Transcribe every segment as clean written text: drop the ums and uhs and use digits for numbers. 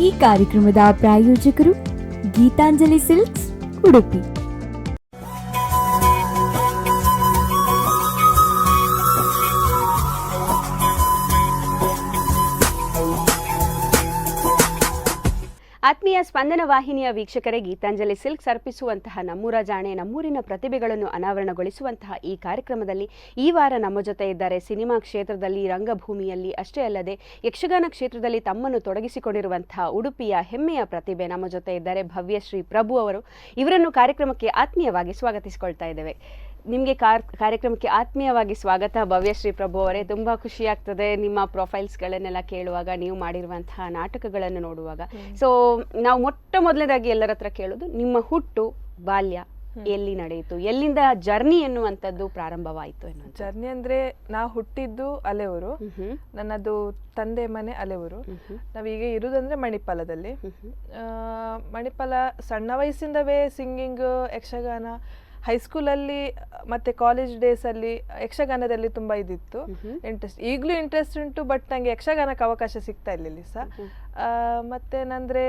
ಈ ಕಾರ್ಯಕ್ರಮದ ಪ್ರಾಯೋಜಕರು ಗೀತಾಂಜಲಿ ಸಿಲ್ಕ್ಸ್, ಉಡುಪಿ. ಆತ್ಮೀಯ ಸ್ಪಂದನ ವಾಹಿನಿಯ ವೀಕ್ಷಕರೇ, ಗೀತಾಂಜಲಿ ಸಿಲ್ಕ್ಸ್ ಅರ್ಪಿಸುವಂತಹ ನಮ್ಮೂರ ಜಾಣೆ, ನಮ್ಮೂರಿನ ಪ್ರತಿಭೆಗಳನ್ನು ಅನಾವರಣಗೊಳಿಸುವಂತಹ ಈ ಕಾರ್ಯಕ್ರಮದಲ್ಲಿ ಈ ವಾರ ನಮ್ಮ ಜೊತೆ ಇದ್ದಾರೆ. ಸಿನಿಮಾ ಕ್ಷೇತ್ರದಲ್ಲಿ, ರಂಗಭೂಮಿಯಲ್ಲಿ ಅಷ್ಟೇ ಅಲ್ಲದೆ ಯಕ್ಷಗಾನ ಕ್ಷೇತ್ರದಲ್ಲಿ ತಮ್ಮನ್ನು ತೊಡಗಿಸಿಕೊಂಡಿರುವಂತಹ ಉಡುಪಿಯ ಹೆಮ್ಮೆಯ ಪ್ರತಿಭೆ ನಮ್ಮ ಜೊತೆ ಇದ್ದಾರೆ. ಭವ್ಯಶ್ರೀ ಪ್ರಭು ಅವರು. ಇವರನ್ನು ಕಾರ್ಯಕ್ರಮಕ್ಕೆ ಆತ್ಮೀಯವಾಗಿ ಸ್ವಾಗತಿಸಿಕೊಳ್ತಾ ಇದ್ದೇವೆ. ನಿಮಗೆ ಕಾರ್ಯಕ್ರಮಕ್ಕೆ ಆತ್ಮೀಯವಾಗಿ ಸ್ವಾಗತ ಭವ್ಯಶ್ರೀ ಪ್ರಭು ಅವರೇ. ತುಂಬ ಖುಷಿಯಾಗ್ತದೆ ನಿಮ್ಮ ಪ್ರೊಫೈಲ್ಸ್ಗಳನ್ನೆಲ್ಲ ಕೇಳುವಾಗ, ನೀವು ಮಾಡಿರುವಂತಹ ನಾಟಕಗಳನ್ನು ನೋಡುವಾಗ. ಸೊ ನಾವು ಮೊದಲನೇದಾಗಿ ಎಲ್ಲರ ಹತ್ರ ಕೇಳೋದು, ನಿಮ್ಮ ಹುಟ್ಟು ಬಾಲ್ಯ ಎಲ್ಲಿ ನಡೆಯಿತು, ಎಲ್ಲಿಂದ ಜರ್ನಿ ಎನ್ನುವಂಥದ್ದು ಪ್ರಾರಂಭವಾಯಿತು? ಜರ್ನಿ ಅಂದ್ರೆ, ನಾವು ಹುಟ್ಟಿದ್ದು ಅಲೆಯೂರು, ನನ್ನದು ತಂದೆ ಮನೆ ಅಲೆಯೂರು. ನಾವೀಗ ಇರುವುದಂದ್ರೆ ಮಣಿಪಾಲದಲ್ಲಿ. ಮಣಿಪಾಲ ಸಣ್ಣ ವಯಸ್ಸಿಂದವೇ ಸಿಂಗಿಂಗ್, ಯಕ್ಷಗಾನ, ಹೈಸ್ಕೂಲಲ್ಲಿ ಮತ್ತು ಕಾಲೇಜ್ ಡೇಸಲ್ಲಿ ಯಕ್ಷಗಾನದಲ್ಲಿ ತುಂಬ ಇದಿತ್ತು ಇಂಟ್ರೆಸ್ಟ್. ಈಗಲೂ ಇಂಟ್ರೆಸ್ಟ್ ಉಂಟು, ಬಟ್ ನನಗೆ ಯಕ್ಷಗಾನಕ್ಕೆ ಅವಕಾಶ ಸಿಗ್ತಾ ಇರಲಿಲ್ಲ ಸಹ. ಮತ್ತೇನಂದರೆ,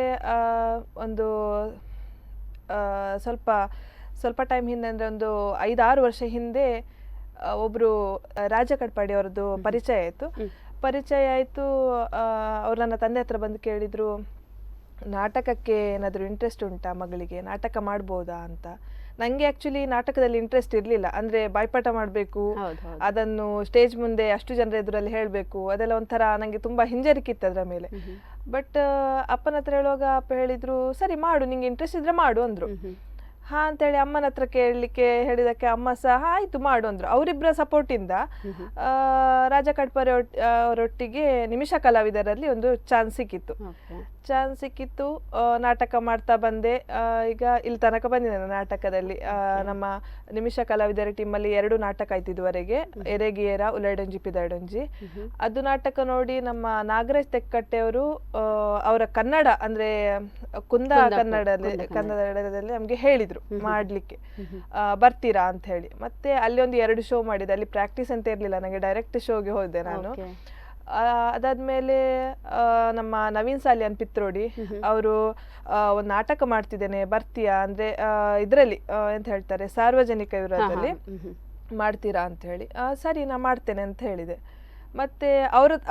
ಒಂದು ಸ್ವಲ್ಪ ಟೈಮ್ ಹಿಂದೆ, ಅಂದರೆ ಒಂದು 5-6 ವರ್ಷ ಹಿಂದೆ ಒಬ್ಬರು ರಾಜ ಕಡ್ಪಾಡಿ ಅವರದ್ದು ಪರಿಚಯ ಆಯಿತು. ಅವ್ರು ನನ್ನ ತಂದೆ ಹತ್ರ ಬಂದು ಕೇಳಿದರು, ನಾಟಕಕ್ಕೆ ಏನಾದರೂ ಇಂಟ್ರೆಸ್ಟ್ ಉಂಟಾ ಮಗಳಿಗೆ, ನಾಟಕ ಮಾಡ್ಬೋದಾ ಅಂತ. ನನಗೆ ಆ್ಯಕ್ಚುಲಿ ನಾಟಕದಲ್ಲಿ ಇಂಟ್ರೆಸ್ಟ್ ಇರಲಿಲ್ಲ. ಅಂದರೆ ಬಾಯ್ಪಾಠ ಮಾಡಬೇಕು, ಅದನ್ನು ಸ್ಟೇಜ್ ಮುಂದೆ ಅಷ್ಟು ಜನರ ಎದುರಲ್ಲಿ ಹೇಳಬೇಕು, ಅದೆಲ್ಲ ಒಂಥರ ನನಗೆ ತುಂಬ ಹಿಂಜರಿಕಿತ್ತು ಅದರ ಮೇಲೆ. ಬಟ್ ಅಪ್ಪನ ಹತ್ರ ಹೇಳುವಾಗ ಅಪ್ಪ ಹೇಳಿದರು, ಸರಿ ಮಾಡು, ನಿಂಗೆ ಇಂಟ್ರೆಸ್ಟ್ ಇದ್ದರೆ ಮಾಡು ಅಂದರು. ಹಾಂ ಅಂತೇಳಿ ಅಮ್ಮನ ಹತ್ರ ಕೇಳಲಿಕ್ಕೆ ಹೇಳಿದಕ್ಕೆ ಅಮ್ಮ ಸಹ ಆಯಿತು ಮಾಡು ಅಂದರು. ಅವರಿಬ್ಬರ ಸಪೋರ್ಟಿಂದ ರಾಜ ಕಡ್ಪಾರೆ ಅವರೊಟ್ಟಿಗೆ ನಿಮಿಷ ಕಲಾವಿದರಲ್ಲಿ ಒಂದು ಚಾನ್ಸ್ ಸಿಕ್ಕಿತ್ತು. ನಾಟಕ ಮಾಡ್ತಾ ಬಂದೆ. ಈಗ ಇಲ್ಲಿ ತನಕ ಬಂದಿದ್ದೇನೆ ನಾಟಕದಲ್ಲಿ. ನಮ್ಮ ನಿಮಿಷ ಕಲಾವಿದರ ಟೀಮಲ್ಲಿ 2 ನಾಟಕ ಆಯ್ತು ಇದುವರೆಗೆ, ಎರೆಗಿಯರ ಉಲೈಡೊಂಜಿ ಪಿದಾಡೊಂಜಿ. ಅದು ನಾಟಕ ನೋಡಿ ನಮ್ಮ ನಾಗರಾಜ್ ತೆಕ್ಕಟ್ಟೆಯವರು ಅವರ ಕನ್ನಡ, ಅಂದರೆ ಕನ್ನಡದಲ್ಲಿ ನಮಗೆ ಹೇಳಿದ್ರು ಮಾಡ್ಲಿಕ್ಕೆ, ಬರ್ತೀರಾ ಅಂತ ಹೇಳಿ. ಮತ್ತೆ ಅಲ್ಲಿ ಒಂದು 2 ಶೋ ಮಾಡಿದೆ. ಅಲ್ಲಿ ಪ್ರಾಕ್ಟೀಸ್ ಅಂತ ಇರ್ಲಿಲ್ಲ, ನನಗೆ ಡೈರೆಕ್ಟ್ ಶೋಗೆ ಹೋದೆ ನಾನು. ಅದಾದ್ಮೇಲೆ ನಮ್ಮ ನವೀನ್ ಸಾಲಿಯನ್ ಪಿತ್ರೋಡಿ ಅವರು ಒಂದು ನಾಟಕ ಮಾಡ್ತಿದ್ದೇನೆ ಬರ್ತೀಯಾ ಅಂದ್ರೆ, ಇದರಲ್ಲಿ ಎಂತ ಹೇಳ್ತಾರೆ, ಸಾರ್ವಜನಿಕ ವಿರೋಧದಲ್ಲಿ ಮಾಡ್ತೀರಾ ಅಂತ ಹೇಳಿ. ಸರಿ ನಾ ಮಾಡ್ತೇನೆ ಅಂತ ಹೇಳಿದೆ. ಮತ್ತೆ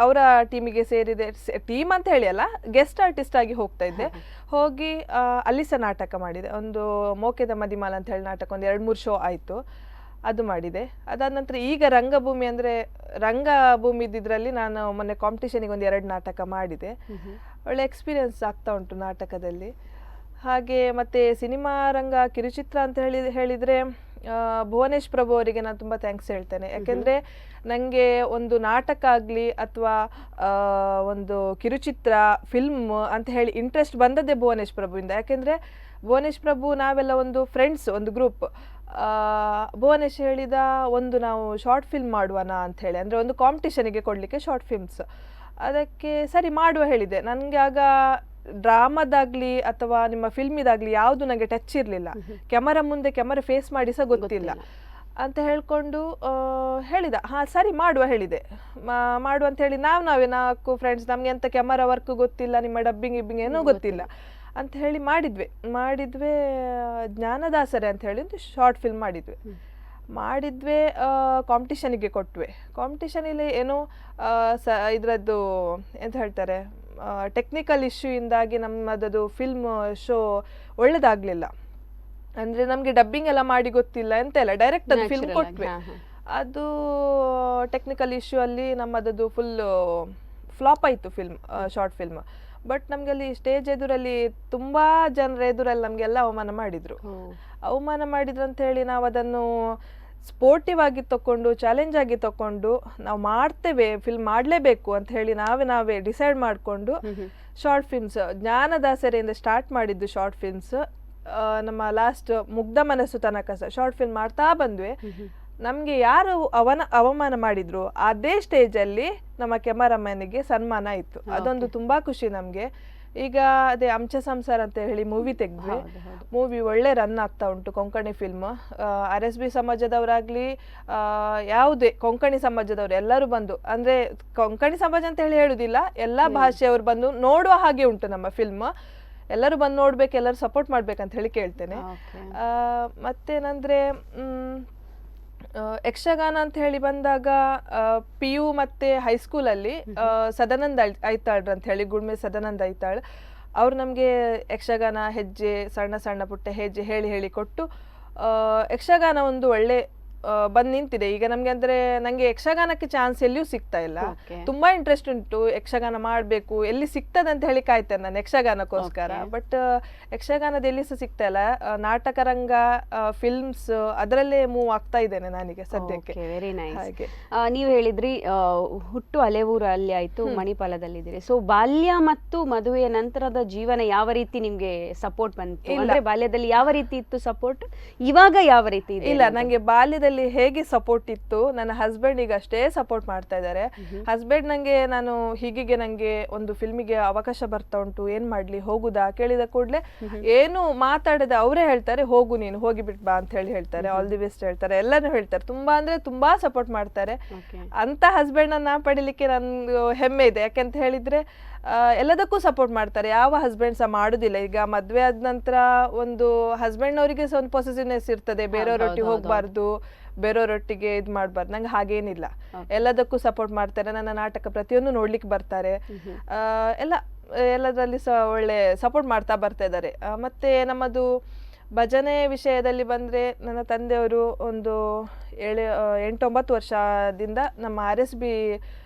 ಅವರ ಟೀಮಿಗೆ ಸೇರಿದೆ. ಟೀಮ್ ಅಂತ ಹೇಳಿ ಅಲ್ಲ, ಗೆಸ್ಟ್ ಆರ್ಟಿಸ್ಟ್ ಆಗಿ ಹೋಗ್ತಾ ಇದ್ದೆ. ಹೋಗಿ ಅಲ್ಲಿ ಸಹ ನಾಟಕ ಮಾಡಿದೆ. ಒಂದು ಮೋಕೆದ ಮದಿಮಾಲ ಅಂತ ಹೇಳಿ ನಾಟಕ ಒಂದು 2-3 ಶೋ ಆಯಿತು, ಅದು ಮಾಡಿದೆ. ಅದಾದ ನಂತರ ಈಗ ರಂಗಭೂಮಿ, ಅಂದರೆ ರಂಗಭೂಮಿ ಇದ್ದಿದ್ರಲ್ಲಿ ನಾನು ಮೊನ್ನೆ ಕಾಂಪಿಟೇಷನಿಗೆ ಒಂದು 2 ನಾಟಕ ಮಾಡಿದೆ. ಒಳ್ಳೆ ಎಕ್ಸ್ಪೀರಿಯನ್ಸ್ ಆಗ್ತಾ ಉಂಟು ನಾಟಕದಲ್ಲಿ. ಹಾಗೆ ಮತ್ತು ಸಿನಿಮಾ ರಂಗ, ಕಿರುಚಿತ್ರ ಅಂತ ಹೇಳಿದರೆ ಭುವನೇಶ್ ಪ್ರಭು ಅವರಿಗೆ ನಾನು ತುಂಬ ಥ್ಯಾಂಕ್ಸ್ ಹೇಳ್ತೇನೆ. ಯಾಕೆಂದರೆ ನನಗೆ ಒಂದು ನಾಟಕ ಆಗಲಿ ಅಥವಾ ಒಂದು ಕಿರುಚಿತ್ರ, ಫಿಲ್ಮ್ ಅಂತ ಹೇಳಿ ಇಂಟ್ರೆಸ್ಟ್ ಬಂದದ್ದೇ ಭುವನೇಶ್ ಪ್ರಭುವಿಂದ. ಯಾಕೆಂದರೆ ಭುವನೇಶ್ ಪ್ರಭು, ನಾವೆಲ್ಲ ಒಂದು ಫ್ರೆಂಡ್ಸ್, ಒಂದು ಗ್ರೂಪ್. ಭುವನೇಶ್ ಹೇಳಿದ, ಒಂದು ನಾವು ಶಾರ್ಟ್ ಫಿಲ್ಮ್ ಮಾಡುವನ ಅಂಥೇಳಿ, ಅಂದರೆ ಒಂದು ಕಾಂಪಿಟೇಷನಿಗೆ ಕೊಡಲಿಕ್ಕೆ ಶಾರ್ಟ್ ಫಿಲ್ಮ್ಸ್. ಅದಕ್ಕೆ ಸರಿ ಮಾಡುವ ಹೇಳಿದೆ. ನನಗೆ ಆಗ ಡ್ರಾಮಾದಾಗಲಿ ಅಥವಾ ನಿಮ್ಮ ಫಿಲ್ಮಿದಾಗಲಿ ಯಾವುದು ನನಗೆ ಟಚ್ ಇರಲಿಲ್ಲ. ಕ್ಯಾಮರಾ ಫೇಸ್ ಮಾಡಿ ಸಹ ಗೊತ್ತಿಲ್ಲ ಅಂತ ಹೇಳ್ಕೊಂಡು ಹೇಳಿದ. ಹಾಂ ಸರಿ ಮಾಡುವ ಹೇಳಿದೆ. ಮಾಡುವ ಅಂತ ಹೇಳಿ ನಾವೇ 4 ಫ್ರೆಂಡ್ಸ್, ನಮಗೆ ಅಂತ ಕ್ಯಾಮರಾ ವರ್ಕ್ ಗೊತ್ತಿಲ್ಲ, ನಿಮ್ಮ ಡಬ್ಬಿಂಗ್ ಏನೂ ಗೊತ್ತಿಲ್ಲ ಅಂತ ಹೇಳಿ ಮಾಡಿದ್ವಿ. ಜ್ಞಾನದಾಸರೆ ಅಂತ ಹೇಳಿ ಒಂದು ಶಾರ್ಟ್ ಫಿಲ್ಮ್ ಮಾಡಿದ್ವಿ. ಕಾಂಪಿಟೇಷನಿಗೆ ಕೊಟ್ವಿ. ಕಾಂಪಿಟೇಷನಲ್ಲಿ ಏನೋ ಇದರದ್ದು ಎಂತ ಹೇಳ್ತಾರೆ, ಟೆಕ್ನಿಕಲ್ ಇಶ್ಯೂ ಇಂದಾಗಿ ನಮ್ಮದದು ಫಿಲ್ಮ್ ಶೋ ಒಳ್ಳೇದಾಗಲಿಲ್ಲ. ಅಂದರೆ ನಮಗೆ ಡಬ್ಬಿಂಗ್ ಎಲ್ಲ ಮಾಡಿ ಗೊತ್ತಿಲ್ಲ ಎಂತೆಲ್ಲ, ಡೈರೆಕ್ಟ್ ಅದು ಫಿಲ್ಮ್ ಕೊಟ್ವಿ. ಅದು ಟೆಕ್ನಿಕಲ್ ಇಶ್ಯೂ ಅಲ್ಲಿ ನಮ್ಮದದು ಫುಲ್ ಫ್ಲಾಪ್ ಆಯಿತು ಫಿಲ್ಮ್, ಶಾರ್ಟ್ ಫಿಲ್ಮ್. ಬಟ್ ನಮಗೆ ಅಲ್ಲಿ ಸ್ಟೇಜ್ ಎದುರಲ್ಲಿ ತುಂಬ ಜನರ ಎದುರಲ್ಲಿ ನಮಗೆಲ್ಲ ಅವಮಾನ ಮಾಡಿದ್ರು ಅಂತ ಹೇಳಿ ನಾವು ಅದನ್ನು ಸ್ಪೋರ್ಟಿವ್ ಆಗಿ ತಗೊಂಡು, ಚಾಲೆಂಜ್ ಆಗಿ ತಗೊಂಡು, ನಾವು ಮಾಡ್ತೇವೆ, ಫಿಲ್ಮ್ ಮಾಡಲೇಬೇಕು ಅಂತ ಹೇಳಿ ನಾವೇ ಡಿಸೈಡ್ ಮಾಡಿಕೊಂಡು ಶಾರ್ಟ್ ಫಿಲ್ಮ್ಸ್, ಜ್ಞಾನದಾಸರೆಯಿಂದ ಸ್ಟಾರ್ಟ್ ಮಾಡಿದ್ದು ಶಾರ್ಟ್ ಫಿಲ್ಮ್ಸ್. ನಮ್ಮ ಲಾಸ್ಟ್ ಮುಗ್ಧ ಮನಸ್ಸು ತನಕ ಸಹ ಶಾರ್ಟ್ ಫಿಲ್ಮ್ ಮಾಡ್ತಾ ಬಂದ್ವಿ. ನಮಗೆ ಯಾರು ಅವಮಾನ ಮಾಡಿದ್ರು ಅದೇ ಸ್ಟೇಜಲ್ಲಿ ನಮ್ಮ ಕ್ಯಾಮರಾಮನ್ನಿಗೆ ಸನ್ಮಾನ ಆಯಿತು. ಅದೊಂದು ತುಂಬ ಖುಷಿ ನಮಗೆ. ಈಗ ಅದೇ ಅಂಚೆ ಸಂಸಾರ ಅಂತ ಹೇಳಿ ಮೂವಿ ತೆಗೆದ್ವಿ. ಮೂವಿ ಒಳ್ಳೆ ರನ್ ಆಗ್ತಾ ಉಂಟು, ಕೊಂಕಣಿ ಫಿಲ್ಮ್. RSB ಸಮಾಜದವರಾಗ್ಲಿ, ಯಾವುದೇ ಕೊಂಕಣಿ ಸಮಾಜದವರು ಎಲ್ಲರೂ ಬಂದು, ಅಂದ್ರೆ ಕೊಂಕಣಿ ಸಮಾಜ ಅಂತ ಹೇಳಿ ಹೇಳುದಿಲ್ಲ, ಎಲ್ಲಾ ಭಾಷೆಯವರು ಬಂದು ನೋಡುವ ಹಾಗೆ ಉಂಟು ನಮ್ಮ ಫಿಲ್ಮ್. ಎಲ್ಲರೂ ಬಂದು ನೋಡ್ಬೇಕು, ಎಲ್ಲರೂ ಸಪೋರ್ಟ್ ಮಾಡ್ಬೇಕಂತ ಹೇಳಿ ಕೇಳ್ತೇನೆ. ಮತ್ತೇನಂದ್ರೆ ಯಕ್ಷಗಾನ ಅಂತ ಹೇಳಿ ಬಂದಾಗ PU ಮತ್ತೆ ಹೈಸ್ಕೂಲಲ್ಲಿ ಸದಾನಂದ ಐತಾಳ್ರು ಅಂತ ಹೇಳಿ, ಗುಳ್ಮೆ ಸದಾನಂದ ಐತಾಳ್ ಅವ್ರು ನಮಗೆ ಯಕ್ಷಗಾನ ಹೆಜ್ಜೆ, ಸಣ್ಣ ಸಣ್ಣ ಪುಟ್ಟ ಹೆಜ್ಜೆ ಹೇಳಿ ಹೇಳಿ ಕೊಟ್ಟು ಯಕ್ಷಗಾನ ಒಂದು ಒಳ್ಳೆ ಬಂದು ನಿಂತಿದೆ ಈಗ ನಮ್ಗೆ. ಅಂದ್ರೆ ನಂಗೆ ಯಕ್ಷಗಾನಕ್ಕೆ ಚಾನ್ಸ್ ಎಲ್ಲಿಯೂ ಸಿಗ್ತಾ ಇಲ್ಲ. ತುಂಬಾ ಇಂಟ್ರೆಸ್ಟ್ ಉಂಟು ಯಕ್ಷಗಾನ ಮಾಡ್ಬೇಕು, ಎಲ್ಲಿ ಸಿಗ್ತದೆ ಅಂತ ಹೇಳಿ ಕಾಯ್ತೇನೆ ನಾನು ಯಕ್ಷಗಾನಕ್ಕೋಸ್ಕರ. ಬಟ್ ಯಕ್ಷಗಾನದ ಎಲ್ಲಿ ಸಹ ಸಿಗ್ತಾ ಇಲ್ಲ. ನಾಟಕ ರಂಗ, ಫಿಲ್ಮ್ಸ್ ಅದರಲ್ಲೇ ಮೂವ್ ಆಗ್ತಾ ಇದ್ದೇನೆ ನಾನೀಗ ಸದ್ಯಕ್ಕೆ. Very nice. ನೀವು ಹೇಳಿದ್ರಿ ಹುಟ್ಟು ಅಲೆಯೂರಲ್ಲಿ ಆಯ್ತು, ಮಣಿಪಾಲದಲ್ಲಿದ್ದೀರಿ. ಸೊ ಬಾಲ್ಯ ಮತ್ತು ಮದುವೆಯ ನಂತರದ ಜೀವನ ಯಾವ ರೀತಿ ನಿಮ್ಗೆ ಸಪೋರ್ಟ್ ಬಂತು? ಅಂದ್ರೆ ಬಾಲ್ಯದಲ್ಲಿ ಯಾವ ರೀತಿ ಇತ್ತು ಸಪೋರ್ಟ್, ಇವಾಗ ಯಾವ ರೀತಿ ಇದೆ? ಇಲ್ಲ, ನಂಗೆ ಬಾಲ್ಯದಲ್ಲಿ ಹೇಗೆ ಸಪೋರ್ಟ್ ಇತ್ತು, ನನ್ನ ಹಸ್ಬೆಂಡ್ ಈಗ ಅಷ್ಟೇ ಸಪೋರ್ಟ್ ಮಾಡ್ತಾ ಇದ್ದಾರೆ. ಹಸ್ಬೆಂಡ್ ನಂಗೆ, ನಾನು ಹೀಗೆ ನಂಗೆ ಒಂದು ಫಿಲ್ಮಿಗೆ ಅವಕಾಶ ಬರ್ತಾ ಉಂಟು, ಏನ್ ಮಾಡ್ಲಿ, ಹೋಗುದಾ ಕೇಳಿದ ಕೂಡಲೇ ಏನು ಮಾತಾಡದೆ ಅವರೇ ಹೇಳ್ತಾರೆ, ಹೋಗು ನೀನು, ಹೋಗಿ ಬಿಟ್ ಬಾ ಅಂತ ಹೇಳಿ ಹೇಳ್ತಾರೆ, ಆಲ್ ದಿ ಬೆಸ್ಟ್ ಹೇಳ್ತಾರೆ, ಎಲ್ಲಾನು ಹೇಳ್ತಾರೆ. ತುಂಬಾ ಅಂದ್ರೆ ತುಂಬಾ ಸಪೋರ್ಟ್ ಮಾಡ್ತಾರೆ. ಅಂತ ಹಸ್ಬೆಂಡ್ ಅನ್ನ ಪಡಿಲಿಕ್ಕೆ ನನ್ಗೆ ಹೆಮ್ಮೆ ಇದೆ. ಯಾಕೆಂತ ಹೇಳಿದ್ರೆ ಎಲ್ಲದಕ್ಕೂ ಸಪೋರ್ಟ್ ಮಾಡ್ತಾರೆ. ಯಾವ ಹಸ್ಬೆಂಡ್ ಸಹ ಮಾಡುದಿಲ್ಲ. ಈಗ ಮದ್ವೆ ಆದ ನಂತರ ಒಂದು ಹಸ್ಬೆಂಡ್ ಅವರಿಗೆ ಸಹ ಒಂದು ಪೊಸೆಸಿವ್ನೆಸ್ ಇರ್ತದೆ, ಬೇರೆಯವರೊಟ್ಟಿಗೆ ಹೋಗ್ಬಾರ್ದು, ಬೇರೆಯವರೊಟ್ಟಿಗೆ ಇದು ಮಾಡ್ಬಾರ್ದು. ನಂಗೆ ಹಾಗೇನಿಲ್ಲ, ಎಲ್ಲದಕ್ಕೂ ಸಪೋರ್ಟ್ ಮಾಡ್ತಾರೆ. ನನ್ನ ನಾಟಕ ಪ್ರತಿಯೊಂದು ನೋಡ್ಲಿಕ್ಕೆ ಬರ್ತಾರೆ, ಎಲ್ಲದರಲ್ಲಿ ಸಹ ಒಳ್ಳೆ ಸಪೋರ್ಟ್ ಮಾಡ್ತಾ ಬರ್ತಾ ಇದ್ದಾರೆ. ಮತ್ತೆ ನಮ್ಮದು ಭಜನೆ ವಿಷಯದಲ್ಲಿ ಬಂದ್ರೆ, ನನ್ನ ತಂದೆಯವರು ಒಂದು 8-9 ವರ್ಷದಿಂದ ನಮ್ಮ RSB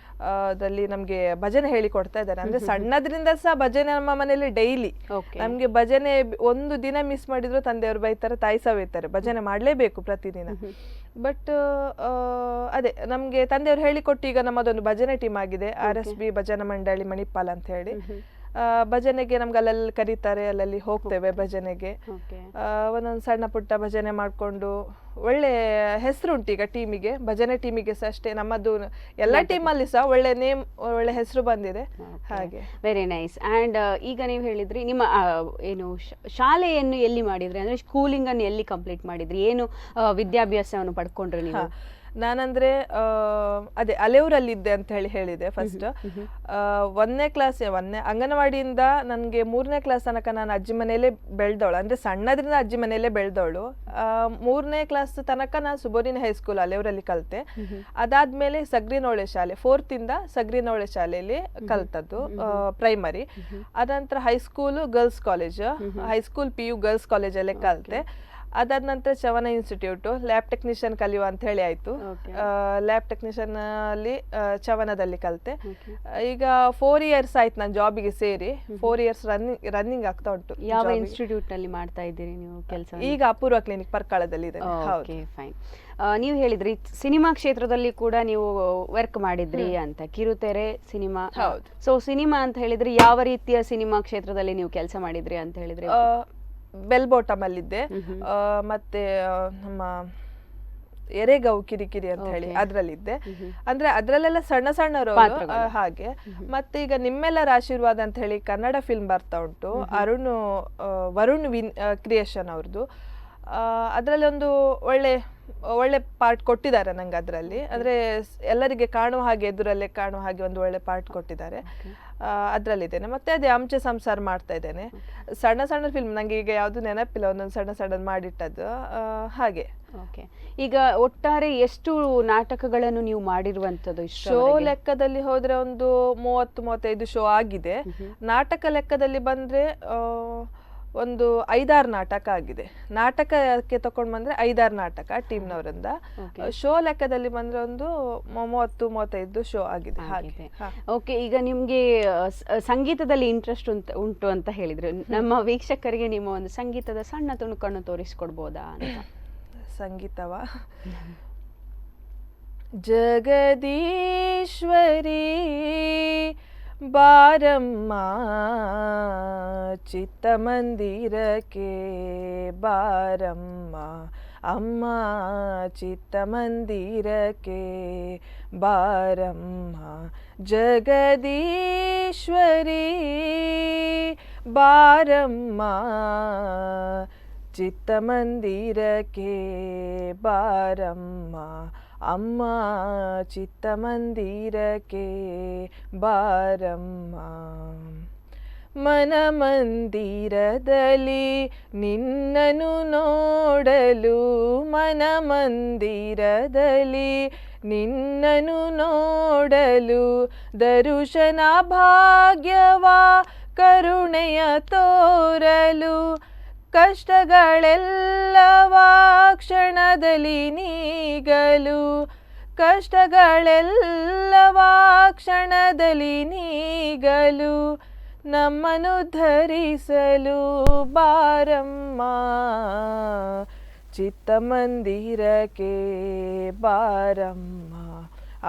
ದಲ್ಲಿ ನಮ್ಗೆ ಭಜನೆ ಹೇಳಿ ಕೊಡ್ತಾ ಇದ್ದಾರೆ. ಅಂದ್ರೆ ಸಣ್ಣದ್ರಿಂದ ಸಹ ಭಜನೆ ನಮ್ಮ ಮನೆಯಲ್ಲಿ ಡೈಲಿ. ನಮ್ಗೆ ಭಜನೆ ಒಂದು ದಿನ ಮಿಸ್ ಮಾಡಿದ್ರು ತಂದೆಯವರು ಬೈತಾರೆ, ತಾಯಿ ಸಹ ಬೈತಾರೆ, ಭಜನೆ ಮಾಡ್ಲೇಬೇಕು ಪ್ರತಿದಿನ. ಬಟ್ ಅದೇ ನಮ್ಗೆ ತಂದೆಯವರು ಹೇಳಿಕೊಟ್ಟು ಈಗ ನಮ್ಮದೊಂದು ಭಜನೆ ಟೀಮ್ ಆಗಿದೆ, RSB ಭಜನಾ ಮಂಡಳಿ ಮಣಿಪಾಲ್ ಅಂತ ಹೇಳಿ. ಭಜನೆಗೆ ನಮ್ಗೆ ಅಲ್ಲಲ್ಲಿ ಕರೀತಾರೆ, ಅಲ್ಲಲ್ಲಿ ಹೋಗ್ತೇವೆ ಭಜನೆಗೆ. ಒಂದೊಂದು ಸಣ್ಣ ಪುಟ್ಟ ಭಜನೆ ಮಾಡ್ಕೊಂಡು ಒಳ್ಳೆ ಹೆಸರು ಉಂಟು ಈಗ ಟೀಮಿಗೆ, ಭಜನೆ ಟೀಮಿಗೆ ಸಹ ಅಷ್ಟೇ. ನಮ್ಮದು ಎಲ್ಲ ಟೀಮಲ್ಲಿ ಸಹ ಒಳ್ಳೆ ನೇಮ್, ಒಳ್ಳೆ ಹೆಸರು ಬಂದಿದೆ. ಹಾಗೆ ವೆರಿ ನೈಸ್. ಅಂಡ್ ಈಗ ನೀವು ಹೇಳಿದ್ರಿ ನಿಮ್ಮ ಏನು ಶಾಲೆಯನ್ನು ಎಲ್ಲಿ ಮಾಡಿದ್ರಿ, ಅಂದ್ರೆ ಸ್ಕೂಲಿಂಗ್ ಅನ್ನು ಎಲ್ಲಿ ಕಂಪ್ಲೀಟ್ ಮಾಡಿದ್ರಿ, ಏನು ವಿದ್ಯಾಭ್ಯಾಸವನ್ನು ಪಡ್ಕೊಂಡ್ರಿ ನೀವು? ನಾನಂದ್ರೆ ಅದೇ ಅಲೆಯೂರಲ್ಲಿದ್ದೆ ಅಂತ ಹೇಳಿದೆ ಫಸ್ಟ್. 1ನೇ ಕ್ಲಾಸ್ ಅಂಗನವಾಡಿಯಿಂದ ನನಗೆ 3ನೇ ಕ್ಲಾಸ್ ತನಕ ನಾನು ಅಜ್ಜಿ ಮನೆಯಲ್ಲೇ ಬೆಳೆದವಳು. ಅಂದ್ರೆ ಸಣ್ಣದ್ರಿಂದ ಅಜ್ಜಿ ಮನೆಯಲ್ಲೇ ಬೆಳೆದವಳು. 3ನೇ ಕ್ಲಾಸ್ ತನಕ ನಾನು ಸುಬೋರಿನ ಹೈಸ್ಕೂಲ್ ಅಲೆಯೂರಲ್ಲಿ ಕಲಿತೆ. ಅದಾದ್ಮೇಲೆ ಸಗ್ರಿನೋಳೆ ಶಾಲೆ, 4th ಇಂದ ಸಗ್ರಿನೋಳೆ ಶಾಲೆಯಲ್ಲಿ ಕಲ್ತದ್ದು ಪ್ರೈಮರಿ. ಅದಂತರ high school girls college, high school PU girls ಕಾಲೇಜಲ್ಲೇ ಕಲಿತೆ. ಅದಾದ ನಂತರ ಚವನ ಇನ್ಸ್ಟಿಟ್ಯೂಟ್ ಲ್ಯಾಬ್ ಟೆಕ್ನಿಷಿಯನ್ ಕಲಿಯುವ ಅಂತ ಹೇಳಿ ಆಯ್ತು. ಲ್ಯಾಬ್ ಟೆಕ್ನಿಷಿಯನ್ ಅಲ್ಲಿ ಚವನದಲ್ಲಿ ಕಲಿತೆ. ಈಗ 4 years ಆಯ್ತು ನಾನು ಜಾಬಿಗೆ ಸೇರಿ. 4 years ರನ್ನಿಂಗ್ ಆಗ್ತಾ ಉಂಟು. ಯಾವ ಇನ್ಸ್ಟಿಟ್ಯೂಟ್ ನಲ್ಲಿ ಮಾಡ್ತಾ ಇದ್ದೀರಿ ನೀವು ಕೆಲಸ? ಈಗ ಅಪೂರ್ವ ಕ್ಲಿನಿಕ್ ಪರ್ಕಾಳದಲ್ಲಿ ಇದೆ. ಫೈನ್. ನೀವು ಹೇಳಿದ್ರಿ ಸಿನಿಮಾ ಕ್ಷೇತ್ರದಲ್ಲಿ ಕೂಡ ನೀವು ವರ್ಕ್ ಮಾಡಿದ್ರಿ ಅಂತ, ಕಿರುತೆರೆ ಸಿನಿಮಾ. ಸೊ ಸಿನಿಮಾ ಅಂತ ಹೇಳಿದ್ರೆ ಯಾವ ರೀತಿಯ ಸಿನಿಮಾ ಕ್ಷೇತ್ರದಲ್ಲಿ ನೀವು ಕೆಲಸ ಮಾಡಿದ್ರಿ ಅಂತ ಹೇಳಿದ್ರೆ? ಬೆಲ್ ಬಾಟಮ್ ಅಲ್ಲಿದ್ದೆ, ಮತ್ತೆ ನಮ್ಮ ಎರೆಗೌ ಕಿರಿಕಿರಿ ಅಂತ ಹೇಳಿ ಅದ್ರಲ್ಲಿದ್ದೆ. ಅಂದ್ರೆ ಅದ್ರಲ್ಲೆಲ್ಲ ಸಣ್ಣ ಸಣ್ಣ ರೋಲ್ ಹಾಗೆ. ಮತ್ತೆ ಈಗ ನಿಮ್ಮೆಲ್ಲರ ಆಶೀರ್ವಾದ ಅಂತ ಹೇಳಿ ಕನ್ನಡ ಫಿಲ್ಮ್ ಬರ್ತಾ ಉಂಟು, ವರುಣ್ ಕ್ರಿಯೇಷನ್ ಅವ್ರದ್ದು. ಅದರಲ್ಲಿ ಒಂದು ಒಳ್ಳೆ ಪಾರ್ಟ್ ಕೊಟ್ಟಿದ್ದಾರೆ ನಂಗೆ ಅದರಲ್ಲಿ. ಅಂದ್ರೆ ಎಲ್ಲರಿಗೆ ಕಾಣುವ ಹಾಗೆ, ಎದುರಲ್ಲೇ ಕಾಣುವ ಹಾಗೆ ಒಂದು ಒಳ್ಳೆ ಪಾರ್ಟ್ ಕೊಟ್ಟಿದ್ದಾರೆ. ಅದರಲ್ಲಿದ್ದೇನೆ. ಮತ್ತೆ ಅದೇ ಅಂಚೆ ಸಂಸಾರ ಮಾಡ್ತಾ ಇದ್ದೇನೆ. ಸಣ್ಣ ಸಣ್ಣ ಫಿಲ್ಮ್ ನಂಗೆ ಈಗ ಯಾವ್ದು ನೆನಪಿಲ್ಲ, ಒಂದೊಂದು ಸಣ್ಣ ಸಣ್ಣ ಮಾಡಿಟ್ಟದ್ದು ಹಾಗೆ. ಈಗ ಒಟ್ಟಾರೆ ಎಷ್ಟು ನಾಟಕಗಳನ್ನು ನೀವು ಮಾಡಿರುವಂತದ್ದು? ಶೋ ಲೆಕ್ಕದಲ್ಲಿ ಹೋದ್ರೆ ಒಂದು 30-35 ಶೋ ಆಗಿದೆ. ನಾಟಕ ಲೆಕ್ಕದಲ್ಲಿ ಬಂದ್ರೆ ಒಂದು 5-6 ನಾಟಕ ಆಗಿದೆ. ನಾಟಕಕ್ಕೆ ತಕೊಂಡ್ ಬಂದ್ರೆ 5-6 ನಾಟಕ ಟೀಮ್ನವರಿಂದ. ಶೋ ಲೆಕ್ಕದಲ್ಲಿ ಬಂದ್ರೆ ಒಂದು 30-35 ಶೋ ಆಗಿದೆ ಹಾಗೆ. ಓಕೆ, ಈಗ ನಿಮ್ಗೆ ಸಂಗೀತದಲ್ಲಿ ಇಂಟ್ರೆಸ್ಟ್ ಉಂಟು ಅಂತ ಹೇಳಿದ್ರೆ, ನಮ್ಮ ವೀಕ್ಷಕರಿಗೆ ನಿಮ್ಮ ಒಂದು ಸಂಗೀತದ ಸಣ್ಣ ತುಣುಕನ್ನು ತೋರಿಸ್ಕೊಡ್ಬೋದಾ ಅಂತ? ಸಂಗೀತವಾ? ಜಗದೀಶ್ವರಿ ಬಾರಮ್ಮ ಚಿತ್ತಮಂದಿರಕ್ಕೆ ಬಾರಮ್ಮ, ಅಮ್ಮ ಚಿತ್ತಮಂದಿರಕ್ಕೆ ಬಾರಮ್ಮ. ಜಗದೀಶ್ವರಿ ಬಾರಮ್ಮ ಚಿತ್ತಮಂದಿರಕ್ಕೆ ಬಾರಮ್ಮ ಅಮ್ಮ ಚಿತ್ತಮಂದಿರಕ್ಕೆ ಬಾರಮ್ಮ ಮನಮಂದಿರದಲ್ಲಿ ನಿನ್ನನು ನೋಡಲು ಮನಮಂದಿರದಲ್ಲಿ ನಿನ್ನನು ನೋಡಲು ದರುಶನ ಭಾಗ್ಯವ ಕರುಣೆಯ ತೋರಲು ಕಷ್ಟಗಳೆಲ್ಲವ ಕ್ಷಣದಲ್ಲಿ ನೀಗಲು ಕಷ್ಟಗಳೆಲ್ಲವ ಕ್ಷಣದಲ್ಲಿ ನೀಗಲು ನಮ್ಮನ್ನು ಧರಿಸಲು ಬಾರಮ್ಮ ಚಿತ್ತಮಂದಿರಕ್ಕೆ ಬಾರಮ್ಮ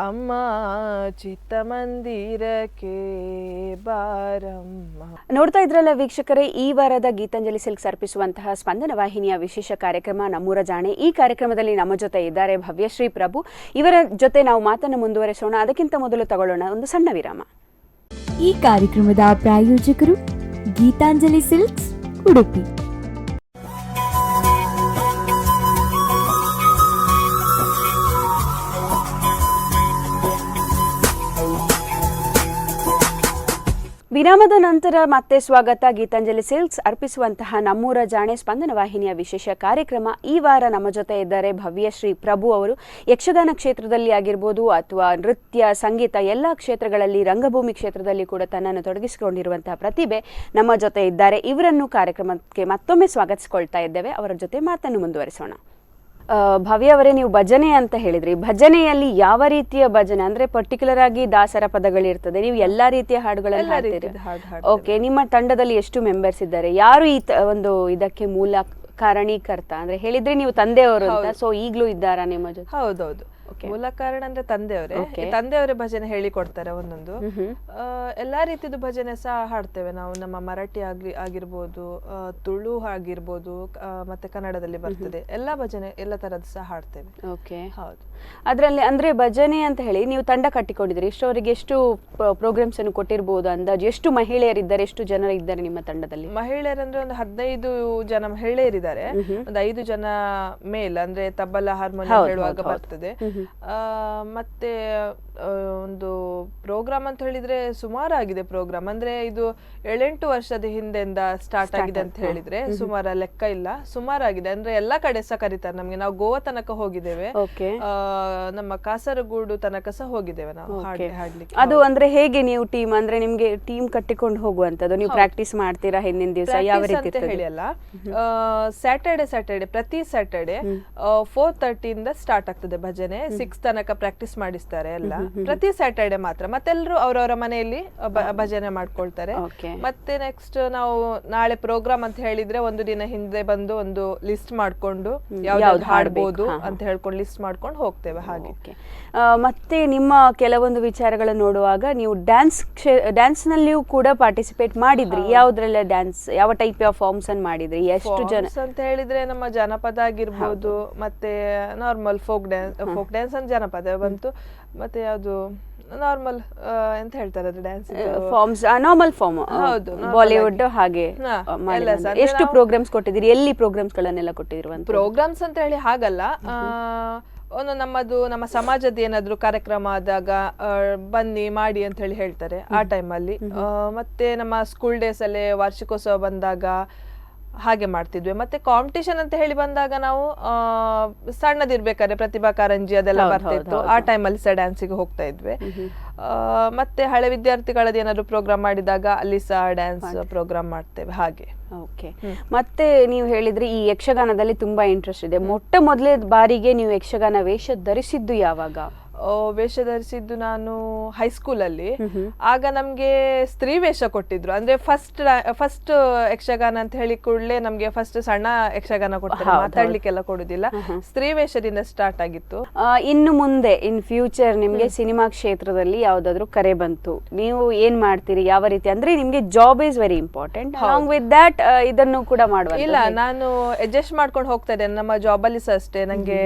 ಅಮ್ಮ ಚಿತ್ತಮಂದಿರಕ್ಕೆ ಬಾರಮ್ಮ. ನೋಡ್ತಾ ಇದ್ರಲ್ಲ ವೀಕ್ಷಕರೇ, ಈ ವಾರದ ಗೀತಾಂಜಲಿ ಸಿಲ್ಕ್ಸ್ ಅರ್ಪಿಸುವಂತಹ ಸ್ಪಂದನ ವಾಹಿನಿಯ ವಿಶೇಷ ಕಾರ್ಯಕ್ರಮ ನಮ್ಮೂರ ಜಾಣೆ. ಈ ಕಾರ್ಯಕ್ರಮದಲ್ಲಿ ನಮ್ಮ ಜೊತೆ ಇದ್ದಾರೆ ಭವ್ಯಶ್ರೀ ಪ್ರಭು. ಇವರ ಜೊತೆ ನಾವು ಮಾತನ್ನು ಮುಂದುವರಿಸೋಣ. ಅದಕ್ಕಿಂತ ಮೊದಲು ತಗೊಳ್ಳೋಣ ಒಂದು ಸಣ್ಣ ವಿರಾಮ. ಈ ಕಾರ್ಯಕ್ರಮದ ಪ್ರಾಯೋಜಕರು ಗೀತಾಂಜಲಿ ಸಿಲ್ಕ್ಸ್ ಉಡುಪಿ. ವಿರಾಮದ ನಂತರ ಮತ್ತೆ ಸ್ವಾಗತ. ಗೀತಾಂಜಲಿ ಸಿಲ್ಕ್ಸ್ ಅರ್ಪಿಸುವಂತಹ ನಮ್ಮೂರ ಜಾಣೆ ಸ್ಪಂದನ ವಾಹಿನಿಯ ವಿಶೇಷ ಕಾರ್ಯಕ್ರಮ. ಈ ವಾರ ನಮ್ಮ ಜೊತೆ ಇದ್ದಾರೆ ಭವ್ಯಶ್ರೀ ಪ್ರಭು ಅವರು. ಯಕ್ಷಗಾನ ಕ್ಷೇತ್ರದಲ್ಲಿ ಆಗಿರ್ಬೋದು ಅಥವಾ ನೃತ್ಯ, ಸಂಗೀತ ಎಲ್ಲ ಕ್ಷೇತ್ರಗಳಲ್ಲಿ, ರಂಗಭೂಮಿ ಕ್ಷೇತ್ರದಲ್ಲಿ ಕೂಡ ತನ್ನನ್ನು ತೊಡಗಿಸಿಕೊಂಡಿರುವಂತಹ ಪ್ರತಿಭೆ ನಮ್ಮ ಜೊತೆ ಇದ್ದಾರೆ. ಇವರನ್ನು ಕಾರ್ಯಕ್ರಮಕ್ಕೆ ಮತ್ತೊಮ್ಮೆ ಸ್ವಾಗತಿಸಿಕೊಳ್ತಾ ಇದ್ದೇವೆ. ಅವರ ಜೊತೆ ಮಾತನ್ನು ಮುಂದುವರಿಸೋಣ. ಭವ್ಯ ಅವರೇ, ನೀವು ಭಜನೆ ಅಂತ ಹೇಳಿದ್ರಿ. ಭಜನೆಯಲ್ಲಿ ಯಾವ ರೀತಿಯ ಭಜನೆ ಅಂದ್ರೆ ಪರ್ಟಿಕ್ಯುಲರ್ ಆಗಿ ದಾಸರ ಪದಗಳಿರ್ತದೆ, ನೀವು ಎಲ್ಲಾ ರೀತಿಯ ಹಾಡುಗಳನ್ನು ಹಾಡ್ತೀರಿ? ಓಕೆ, ನಿಮ್ಮ ತಂಡದಲ್ಲಿ ಎಷ್ಟು ಮೆಂಬರ್ಸ್ ಇದ್ದಾರೆ? ಯಾರು ಈ ಒಂದು ಇದಕ್ಕೆ ಮೂಲ ಕಾರಣೀಕರ್ತ ಅಂದ್ರೆ ಹೇಳಿದ್ರೆ ನೀವು ತಂದೆಯವರು ಅಂತ, ಸೊ ಈಗ್ಲೂ ಇದ್ದಾರಾ ನಿಮ್ಮ ಜೊತೆ? ಹೌದೌದು, ಮೂಲ ಕಾರಣ ಅಂದ್ರೆ ತಂದೆಯವರೇ ಭಜನೆ ಹೇಳಿಕೊಡ್ತಾರೆ. ಒಂದೊಂದು ಎಲ್ಲಾ ರೀತಿಯ ಭಜನೆ ಸಹ ಹಾಡ್ತೇವೆ ನಾವು. ನಮ್ಮ ಮರಾಠಿ ಆಗಿರ್ಬೋದು, ತುಳು ಆಗಿರ್ಬೋದು, ಮತ್ತೆ ಕನ್ನಡದಲ್ಲಿ ಬರ್ತದೆ. ಎಲ್ಲಾ ಭಜನೆ ಎಲ್ಲ ತರದ್ದು ಸಹ ಹಾಡ್ತೇವೆ. ಓಕೆ, ಹೌದು. ಅದ್ರಲ್ಲಿ ಅಂದ್ರೆ ಭಜನೆ ಅಂತ ಹೇಳಿ ನೀವು ತಂಡ ಕಟ್ಟಿಕೊಂಡಿದ್ರಿ. ಇಷ್ಟವರೆಗೆ ಎಷ್ಟು ಪ್ರೋಗ್ರಾಮ್ಸ್ ಅನ್ನು ಕೊಟ್ಟಿರ್ಬೋದು ಅಂದಾಜು? ಎಷ್ಟು ಮಹಿಳೆಯರಿದ್ದಾರೆ, ಎಷ್ಟು ಜನರು ಇದ್ದಾರೆ ನಿಮ್ಮ ತಂಡದಲ್ಲಿ? ಮಹಿಳೆಯರಂದ್ರೆ ಒಂದು 15 ಜನ ಮಹಿಳೆಯರಿದ್ದಾರೆ. ಒಂದು 5 ಜನ ಮೇಲ್ ಅಂದ್ರೆ ತಬಲ, ಹಾರ್ಮೋನಿಯಂ ಹೇಳುವಾಗ ಬರ್ತದೆ. ಮತ್ತೆ ಒಂದು ಪ್ರೋಗ್ರಾಮ್ ಅಂತ ಹೇಳಿದ್ರೆ ಸುಮಾರಾಗಿದೆ ಪ್ರೋಗ್ರಾಮ್. ಅಂದ್ರೆ ಇದು 7-8 ವರ್ಷದ ಹಿಂದೆಂದ ಸ್ಟಾರ್ಟ್ ಆಗಿದೆ ಅಂತ ಹೇಳಿದ್ರೆ ಸುಮಾರು ಲೆಕ್ಕ ಇಲ್ಲ, ಸುಮಾರಾಗಿದೆ. ಅಂದ್ರೆ ಎಲ್ಲಾ ಕಡೆ ಸಹ ಕರೀತಾರೆ ನಮ್ಗೆ. ನಾವು ಗೋವಾ ತನಕ ಹೋಗಿದ್ದೇವೆ, ನಮ್ಮ ಕಾಸರಗೋಡು ತನಕ ಸಹ ಹೋಗಿದ್ದೇವೆ ನಾವು ಹಾಡ್ಲಿಕ್ಕೆ. ಅದು ಅಂದ್ರೆ ಹೇಗೆ ನೀವು ಟೀಮ್ ಅಂದ್ರೆ ನಿಮ್ಗೆ ಟೀಮ್ ಕಟ್ಟಿಕೊಂಡು ಹೋಗುವಂತದ್ದು? ನೀವು ಪ್ರಾಕ್ಟೀಸ್ ಮಾಡ್ತೀರಾ ಹಿಂದಿನ ದಿವಸ? ಯಾವ ರೀತಿ ಹೇಳಿ ಅಲ್ಲ, ಸ್ಯಾಟರ್ಡೆ ಪ್ರತಿ ಸ್ಯಾಟರ್ಡೆ 4:30 ಇಂದ ಸ್ಟಾರ್ಟ್ ಆಗ್ತದೆ ಭಜನೆ. 6 ತನಕ ಪ್ರಾಕ್ಟೀಸ್ ಮಾಡಿಸ್ತಾರೆ ಎಲ್ಲ, ಪ್ರತಿ ಸ್ಯಾಟರ್ಡೆ ಮಾತ್ರ. ಮತ್ತೆಲ್ಲರೂ ಅವರವರ ಮನೆಯಲ್ಲಿ ಭಜನೆ ಮಾಡ್ಕೊಳ್ತಾರೆ. ಮತ್ತೆ ನೆಕ್ಸ್ಟ್ ನಾವು ನಾಳೆ ಪ್ರೋಗ್ರಾಮ್ ಅಂತ ಹೇಳಿದ್ರೆ ಒಂದು ದಿನ ಹಿಂದೆ ಬಂದು ಒಂದು ಲಿಸ್ಟ್ ಮಾಡ್ಕೊಂಡು ಯಾವ್ದು ಹಾಡ್ಬೋದು ಅಂತ ಹೇಳ್ಕೊಂಡು ಲಿಸ್ಟ್ ಮಾಡ್ಕೊಂಡು ಹೋಗ್ತೇವೆ ಹಾಗೆ. ಮತ್ತೆ ನಿಮ್ಮ ಕೆಲವೊಂದು ವಿಚಾರಗಳನ್ನು ನೋಡುವಾಗ ನೀವು ಡ್ಯಾನ್ಸ್ ನಲ್ಲಿಯೂ ಕೂಡ ಪಾರ್ಟಿಸಿಪೇಟ್ ಮಾಡಿದ್ರಿ. ಯಾವ್ದ್ರೆಲ್ಲ ಡ್ಯಾನ್ಸ್, ಯಾವ ಟೈಪ್ ಆಫ್ ಫಾರ್ಮ್ಸ್ ಅನ್ನು ಮಾಡಿದ್ರಿ? ಎಷ್ಟು ಜನ ಅಂತ ಹೇಳಿದ್ರೆ ನಮ್ಮ ಜನಪದ ಆಗಿರ್ಬೋದು, ಮತ್ತೆ ನಾರ್ಮಲ್ ಫೋಕ್ ಡ್ಯಾನ್ಸ್ ಅಂತ ಜನಪದ ಬಂತು. ಮತ್ತೆ ಯಾವ್ದು ನಾರ್ಮಲ್ ಎಂತ ಹೇಳ್ತಾರೆ ಅದು ಡ್ಯಾನ್ಸ್ ಫಾರ್ಮ್ಸ್, ನಾರ್ಮಲ್ ಫಾರ್ಮ್, ಹೌದು, ಬಾಲಿವುಡ್ ಹಾಗೆ. ಎಷ್ಟು ಪ್ರೋಗ್ರಾಮ್ಸ್ ಕೊಟ್ಟಿದ್ದೀರಿ? ಎಲ್ಲಿ ಪ್ರೋಗ್ರಾಮ್ಸ್ ಗಳನ್ನೆಲ್ಲ ಕೊಟ್ಟಿದ್ರು? ಪ್ರೋಗ್ರಾಮ್ಸ್ ಅಂತ ಹೇಳಿ ಹಾಗಲ್ಲ, ಒಂದು ನಮ್ಮ ಸಮಾಜದ ಏನಾದ್ರು ಕಾರ್ಯಕ್ರಮ ಆದಾಗ ಬನ್ನಿ ಮಾಡಿ ಅಂತ ಹೇಳಿ ಹೇಳ್ತಾರೆ ಆ ಟೈಮಲ್ಲಿ. ಮತ್ತೆ ನಮ್ಮ ಸ್ಕೂಲ್ ಡೇಸ್ ಅಲ್ಲೇ ವಾರ್ಷಿಕೋತ್ಸವ ಬಂದಾಗ ಹಾಗೆ ಮಾಡ್ತಿದ್ವಿ. ಮತ್ತೆ ಕಾಂಪಿಟೇಷನ್ ಅಂತ ಹೇಳಿ ಬಂದಾಗ ನಾವು ಸಣ್ಣದಿರ್ಬೇಕಾದ್ರೆ ಪ್ರತಿಭಾ ಕಾರಂಜಿ ಅದೆಲ್ಲ ಬರ್ತಿತ್ತು, ಆ ಟೈಮಲ್ಲಿ ಸಹ ಡ್ಯಾನ್ಸಿಗೆ ಹೋಗ್ತಾ ಇದ್ವಿ. ಮತ್ತೆ ಹಳೆ ವಿದ್ಯಾರ್ಥಿಗಳದ್ದು ಏನಾದ್ರು ಪ್ರೋಗ್ರಾಮ್ ಮಾಡಿದಾಗ ಅಲ್ಲಿ ಸಹ ಡ್ಯಾನ್ಸ್ ಪ್ರೋಗ್ರಾಮ್ ಮಾಡ್ತೇವೆ ಹಾಗೆ. ಓಕೆ, ಮತ್ತೆ ನೀವು ಹೇಳಿದ್ರಿ ಈ ಯಕ್ಷಗಾನದಲ್ಲಿ ತುಂಬಾ ಇಂಟ್ರೆಸ್ಟ್ ಇದೆ. ಮೊಟ್ಟ ಮೊದಲೇ ಬಾರಿಗೆ ನೀವು ಯಕ್ಷಗಾನ ವೇಷ ಧರಿಸಿದ್ದು ಯಾವಾಗ? ವೇಷ ಧರಿಸಿದ್ದು ನಾನು ಹೈಸ್ಕೂಲಲ್ಲಿ. ಆಗ ನಮ್ಗೆ ಸ್ತ್ರೀ ವೇಷ ಕೊಟ್ಟಿದ್ರು. ಅಂದ್ರೆ ಫಸ್ಟ್ ಯಕ್ಷಗಾನ ಅಂತ ಹೇಳಿ ಕೂಡಲೇ ನಮ್ಗೆ ಫಸ್ಟ್ ಸಣ್ಣ ಯಕ್ಷಗಾನ ಕೊಡ್ತಾರೆ, ಮಾತಾಡ್ಲಿಕ್ಕೆಲ್ಲ ಕೊಡುದಿಲ್ಲ. ಸ್ತ್ರೀ ವೇಷದಿಂದ ಸ್ಟಾರ್ಟ್ ಆಗಿತ್ತು. ಇನ್ನು ಮುಂದೆ ಇನ್ ಫ್ಯೂಚರ್ ನಿಮ್ಗೆ ಸಿನಿಮಾ ಕ್ಷೇತ್ರದಲ್ಲಿ ಯಾವ್ದಾದ್ರು ಕರೆ ಬಂತು, ನೀವು ಏನ್ ಮಾಡ್ತೀರಿ? ಯಾವ ರೀತಿ ಅಂದ್ರೆ ನಿಮ್ಗೆ job is very important, along with that ಇದನ್ನು ಕೂಡ ಮಾಡುವ? ಇಲ್ಲ, ನಾನು ಅಡ್ಜಸ್ಟ್ ಮಾಡ್ಕೊಂಡು ಹೋಗ್ತಾ ಇದ್ದೇನೆ ನಮ್ಮ ಜಾಬ್ ಅಲ್ಲಿ ಸಹ ಅಷ್ಟೇ. ನಂಗೆ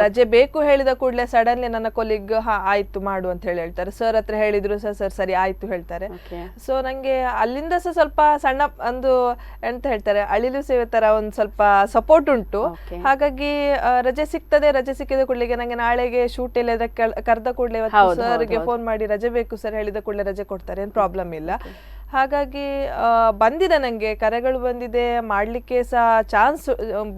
ರಜೆ ಬೇಕು ಹೇಳಿದ ಕೂಡ ಕೂಡಲೇ ಸಡನ್ಲಿ ನನ್ನ ಕೊಲಿಗ್ ಆಯ್ತು ಮಾಡು ಅಂತ ಹೇಳ್ತಾರೆ. ಸರ್ ಹತ್ರ ಹೇಳಿದ್ರು ಸರ್ ಸರಿ ಆಯ್ತು ಹೇಳ್ತಾರೆ. ಸೊ ನಂಗೆ ಅಲ್ಲಿಂದ ಸ್ವಲ್ಪ ಸಣ್ಣ ಒಂದು ಎಂತ ಹೇಳ್ತಾರೆ ಅಳಿಲು ಸೇವೆ ತರ ಒಂದ್ ಸ್ವಲ್ಪ ಸಪೋರ್ಟ್ ಉಂಟು. ಹಾಗಾಗಿ ರಜೆ ಸಿಕ್ಕಿದ ಕೂಡಲಿಗೆ ನಂಗೆ ನಾಳೆಗೆ ಶೂಟ್ ಇಲ್ಲ ಕರೆದ ಕೂಡಲೇ ಸರ್ಗೆ ಫೋನ್ ಮಾಡಿ ರಜೆ ಬೇಕು ಸರ್ ಹೇಳಿದ ಕೂಡಲೇ ರಜೆ ಕೊಡ್ತಾರೆ, ಏನ್ ಪ್ರಾಬ್ಲಮ್ ಇಲ್ಲ. ಹಾಗಾಗಿ ಬಂದಿದೆ ನಂಗೆ ಕರೆಗಳು ಬಂದಿದೆ, ಮಾಡ್ಲಿಕ್ಕೆ ಸಹ ಚಾನ್ಸ್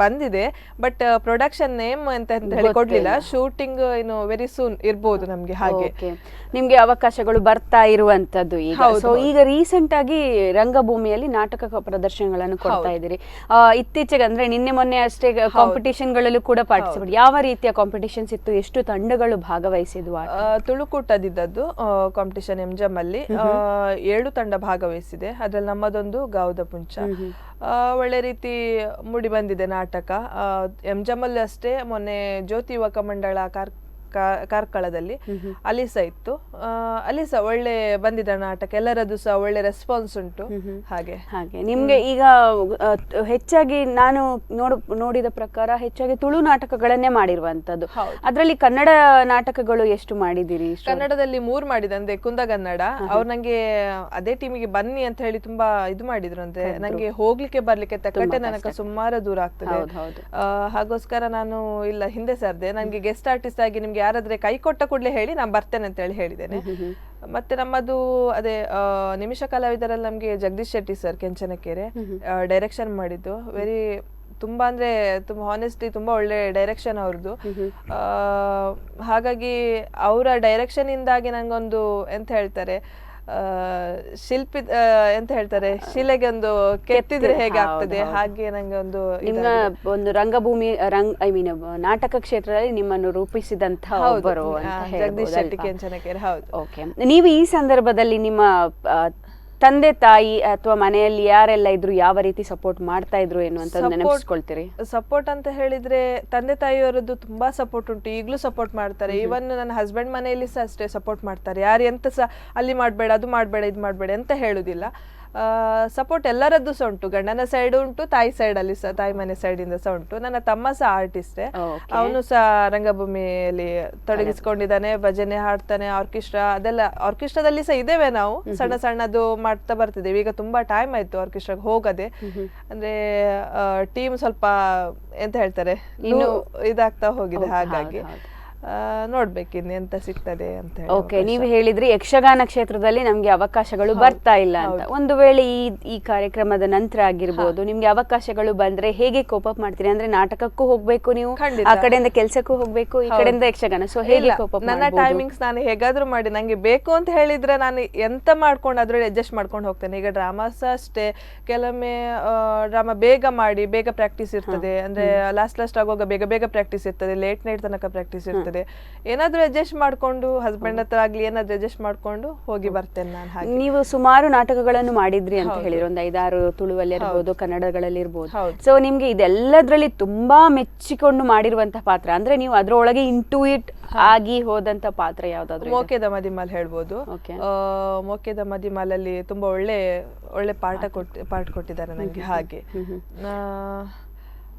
ಬಂದಿದೆ. ಬಟ್ ಪ್ರೊಡಕ್ಷನ್ ನೇಮ್ ಅಂತ ಹೇಳಿ ಕೊಡ್ಲಿಲ್ಲ. ಶೂಟಿಂಗ್ ಇನ್ನು ವೆರಿ ಸೂನ್ ಇರ್ಬೋದು ನಮ್ಗೆ. ಹಾಗೆ ನಿಮ್ಗೆ ಅವಕಾಶಗಳು ಬರ್ತಾ ಇರುವಂತದ್ದು ಈಗ. ಸೊ ಈಗ ರೀಸೆಂಟ್ ಆಗಿ ರಂಗಭೂಮಿಯಲ್ಲಿ ನಾಟಕ ಪ್ರದರ್ಶನಗಳನ್ನು ಕೊಡ್ತಾ ಇದ್ದೀರಿ. ಇತ್ತೀಚೆಗೆ ಅಂದ್ರೆ ನಿನ್ನೆ ಮೊನ್ನೆ ಅಷ್ಟೇ ಕಾಂಪಿಟಿಷನ್ ಗಳಲ್ಲೂ ಕೂಡ ಪಾರ್ಟಿಸಿಪೇಟ್. ಯಾವ ರೀತಿಯ ಕಾಂಪಿಟಿಷನ್ಸ್ ಇತ್ತು? ಎಷ್ಟು ತಂಡಗಳು ಭಾಗವಹಿಸಿದ್ವು? ತುಳುಕೂಟದಿದ್ದದ್ದು ಕಾಂಪಿಟಿಷನ್ ಎಂಜಮ್ ಅಲ್ಲಿ 7 ತಂಡ ಭಾಗವಹಿಸಿದೆ. ಅದ್ರಲ್ಲಿ ನಮ್ಮದೊಂದು ಗಾವುದ ಪುಂಚ. ಒಳ್ಳೆ ರೀತಿ ಮೂಡಿ ಬಂದಿದೆ ನಾಟಕ. ಎಂಜಮಲ್ಲಿ ಅಷ್ಟೇ ಮೊನ್ನೆ ಜ್ಯೋತಿ ಯುವಕ ಮಂಡಳ ಕಾರ್ಕಳದಲ್ಲಿ ಅಲ್ಲಿ ಸಹ ಇತ್ತು. ಅಲ್ಲಿ ಸಹ ಒಳ್ಳೆ ಬಂದಿದೆ ನಾಟಕ, ಎಲ್ಲರದ್ದು ಸಹ ಒಳ್ಳೆ ರೆಸ್ಪಾನ್ಸ್ ಉಂಟು. ಹಾಗೆ ನಿಮ್ಗೆ ಈಗ ಹೆಚ್ಚಾಗಿ ನಾನು ನೋಡಿದ ಪ್ರಕಾರ ಹೆಚ್ಚಾಗಿ ತುಳು ನಾಟಕಗಳನ್ನೇ ಮಾಡಿರುವಂತದ್ದು. ಅದ್ರಲ್ಲಿ ಕನ್ನಡ ನಾಟಕಗಳು ಎಷ್ಟು ಮಾಡಿದಿರಿ? ಕನ್ನಡದಲ್ಲಿ 3 ಮಾಡಿದೆ. ಅಂದ್ರೆ ಕುಂದಗನ್ನಡ ಅವ್ರು ನಂಗೆ ಅದೇ ಟೀಮಿಗೆ ಬನ್ನಿ ಅಂತ ಹೇಳಿ ತುಂಬಾ ಇದು ಮಾಡಿದ್ರು. ಅಂದ್ರೆ ನಂಗೆ ಹೋಗ್ಲಿಕ್ಕೆ ಬರ್ಲಿಕ್ಕೆ ತಕ್ಕಂತೆ ನನಗೆ ಸುಮಾರು ದೂರ ಆಗ್ತದೆ. ಹಾಗೋಸ್ಕರ ನಾನು ಇಲ್ಲ ಹಿಂದೆ ಸರ್ದೆ. ನನ್ಗೆ ಗೆಸ್ಟ್ ಆರ್ಟಿಸ್ಟ್ ಆಗಿ ನಿಮ್ಗೆ ಯಾರಾದ್ರೆ ಕೈ ಕೊಟ್ಟ ಕೂಡಲೇ ಹೇಳಿ ನಾನು ಬರ್ತೇನೆ ಅಂತ ಹೇಳಿ ಹೇಳಿದ್ದೇನೆ. ಮತ್ತೆ ನಮ್ಮದು ಅದೇ ನಿಮಿಷ ಕಲಾವಿದರಲ್ಲಿ ನಮ್ಗೆ ಜಗದೀಶ್ ಶೆಟ್ಟಿ ಸರ್ ಕೆಂಚನಕೆರೆ ಡೈರೆಕ್ಷನ್ ಮಾಡಿದ್ದು. ವೆರಿ ತುಂಬಾ ಅಂದ್ರೆ ತುಂಬಾ ಹಾನೆಸ್ಟ್ಲಿ ತುಂಬಾ ಒಳ್ಳೆ ಡೈರೆಕ್ಷನ್ ಅವ್ರದ್ದು. ಹಾಗಾಗಿ ಅವರ ಡೈರೆಕ್ಷನ್ ಇಂದಾಗಿ ನಂಗೊಂದು ಎಂತ ಹೇಳ್ತಾರೆ ಶಿಲ್ಪಿ ಎಂತ ಹೇಳ್ತಾರೆ ಶಿಲೆಗೆ ಒಂದು ಕೆತ್ತಿದ್ರೆ ಹೇಗೆ ಆಗ್ತದೆ ಹಾಗೆ ನಂಗೆ ಒಂದು ರಂಗಭೂಮಿ ಐ ಮೀನ್ ನಾಟಕ ಕ್ಷೇತ್ರದಲ್ಲಿ ನಿಮ್ಮನ್ನು ರೂಪಿಸಿದಂತ ಒಬ್ಬರು ಜಗದೀಶ್ ಶೆಟ್ಟಿ ಕೆಂಚನಕೆರೆ. ಹೌದು. ಓಕೆ, ನೀವು ಈ ಸಂದರ್ಭದಲ್ಲಿ ನಿಮ್ಮ ತಂದೆ ತಾಯಿ ಅಥವಾ ಮನೆಯಲ್ಲಿ ಯಾರೆಲ್ಲ ಇದ್ರು ಯಾವ ರೀತಿ ಸಪೋರ್ಟ್ ಮಾಡ್ತಾ ಇದ್ರು ಎನ್ನುವಂತ ನೆನಪಿಸ್ಕೊಳ್ತೀರಿ? ಸಪೋರ್ಟ್ ಅಂತ ಹೇಳಿದ್ರೆ ತಂದೆ ತಾಯಿಯವರದ್ದು ತುಂಬಾ ಸಪೋರ್ಟ್ ಉಂಟು, ಈಗಲೂ ಸಪೋರ್ಟ್ ಮಾಡ್ತಾರೆ. ಈವನ್ ನನ್ನ ಹಸ್ಬೆಂಡ್ ಮನೆಯಲ್ಲಿ ಸಹ ಅಷ್ಟೇ ಸಪೋರ್ಟ್ ಮಾಡ್ತಾರೆ. ಯಾರು ಎಂತ ಸಹ ಅಲ್ಲಿ ಮಾಡ್ಬೇಡ ಅದು ಮಾಡ್ಬೇಡ ಇದು ಮಾಡ್ಬೇಡ ಅಂತ ಹೇಳುದಿಲ್ಲ. ಸಪೋರ್ಟ್ ಎಲ್ಲರದ್ದು ಸಹ ಉಂಟು. ಗಂಡನ ಸೈಡ್ ಉಂಟು, ತಾಯಿ ಸೈಡ್ ಅಲ್ಲಿ ಸಹ ತಾಯಿ ಮನೆ ಸೈಡ್ ಇಂದ ಸಹ ಉಂಟು. ನನ್ನ ತಮ್ಮ ಸಹ ಆರ್ಟಿಸ್ಟೇ, ಅವನು ಸಹ ರಂಗಭೂಮಿಯಲ್ಲಿ ತೊಡಗಿಸ್ಕೊಂಡಿದ್ದಾನೆ. ಭಜನೆ ಹಾಡ್ತಾನೆ, ಆರ್ಕೆಸ್ಟ್ರಾ ಅದೆಲ್ಲ. ಆರ್ಕೆಸ್ಟ್ರಾದಲ್ಲಿ ಸಹ ಇದ್ದೇವೆ ನಾವು, ಸಣ್ಣ ಸಣ್ಣದು ಮಾಡ್ತಾ ಬರ್ತಿದ್ದೇವೆ. ಈಗ ತುಂಬಾ ಟೈಮ್ ಆಯ್ತು ಆರ್ಕೆಸ್ಟ್ರಾಗೆ ಹೋಗದೆ. ಅಂದ್ರೆ ಟೀಮ್ ಸ್ವಲ್ಪ ಎಂತ ಹೇಳ್ತಾರೆ ಇನ್ನು ಇದಾಗ್ತಾ ಹೋಗಿದೆ. ಹಾಗಾಗಿ ನೋಡ್ಬೇಕು ಇನ್ನು ಎಂತ ಸಿಗ್ತದೆ ಅಂತ ಹೇಳಿ. ಓಕೆ, ನೀವು ಹೇಳಿದ್ರಿ ಯಕ್ಷಗಾನ ಕ್ಷೇತ್ರದಲ್ಲಿ ನಮ್ಗೆ ಅವಕಾಶಗಳು ಬರ್ತಾ ಇಲ್ಲ ಅಂತ. ಒಂದು ವೇಳೆ ಈ ಕಾರ್ಯಕ್ರಮದ ನಂತರ ಆಗಿರ್ಬೋದು ನಿಮ್ಗೆ ಅವಕಾಶಗಳು ಬಂದ್ರೆ ಹೇಗೆ ಕೋಪ್ ಅಪ್ ಮಾಡ್ತೀರಿ? ಅಂದ್ರೆ ನಾಟಕಕ್ಕೂ ಹೋಗ್ಬೇಕು ನೀವು, ಆ ಕಡೆಯಿಂದ ಕೆಲ್ಸಕ್ಕೂ ಹೋಗ್ಬೇಕು, ಈ ಕಡೆಯಿಂದ ಯಕ್ಷಗಾನ. ಸೊ ಹೇಗೆ ಕೋಪ್ ಅಪ್? ನನ್ನ ಟೈಮಿಂಗ್ಸ್ ನಾನು ಹೇಗಾದ್ರೂ ಮಾಡಿ, ನಂಗೆ ಬೇಕು ಅಂತ ಹೇಳಿದ್ರೆ ನಾನು ಎಂತ ಮಾಡ್ಕೊಂಡು ಅದ್ರಲ್ಲಿ ಅಡ್ಜಸ್ಟ್ ಮಾಡ್ಕೊಂಡು ಹೋಗ್ತೇನೆ. ಈಗ ಡ್ರಾಮಾ ಸಹ ಅಷ್ಟೇ, ಕೆಲವೊಮ್ಮೆ ಡ್ರಾಮಾ ಬೇಗ ಮಾಡಿ ಬೇಗ ಪ್ರಾಕ್ಟೀಸ್ ಇರ್ತದೆ. ಅಂದ್ರೆ ಲಾಸ್ಟ್ ಆಗುವಾಗ ಬೇಗ ಪ್ರಾಕ್ಟೀಸ್ ಇರ್ತದೆ, ಲೇಟ್ ನೈಟ್ ತನಕ ಪ್ರಾಕ್ಟೀಸ್ ಇರ್ತದೆ. ಏನಾದ್ರೂ ಅಡ್ಜಸ್ಟ್ ಮಾಡ್ಕೊಂಡು ಹಸ್ಬೆಂಡ್ ಹತ್ರ ಆಗ್ಲಿ ಏನಾದ್ರೂ ಅಡ್ಜಸ್ಟ್ ಮಾಡ್ಕೊಂಡು ಹೋಗಿ ಬರ್ತೇನೆ ನಾನು. ಹಾಗೆ ನೀವು ಸುಮಾರು ನಾಟಕಗಳನ್ನು ಮಾಡಿದ್ರಿ ಅಂತ ಹೇಳಿದ್ರು, ಒಂದು 5-6 ತುಳುವಲ್ಲಿ ಇರ್ಬೋದು, ಕನ್ನಡಗಳಲ್ಲಿ ಇರ್ಬೋದು. ಸೊ ನಿಮ್ಗೆ ಇದೆಲ್ಲದ್ರಲ್ಲಿ ತುಂಬಾ ಮೆಚ್ಚಿಕೊಂಡು ಮಾಡಿರುವಂತಹ ಪಾತ್ರ ಅಂದ್ರೆ ನೀವು ಅದ್ರೊಳಗೆ ಇಂಟುಯಿಟ್ ಆಗಿ ಹೋದಂತ ಪಾತ್ರ ಯಾವ್ದಾದ್ರು? ಮೋಕೆದ ಮದಿಮಾಲ್ ಹೇಳ್ಬೋದು. ಮೋಕೆದ ಮದಿಮಾಲಲ್ಲಿ ತುಂಬಾ ಒಳ್ಳೆ ಪಾಠ ಕೊಟ್ಟಿದ್ದಾರೆ ನಂಗೆ. ಹಾಗೆ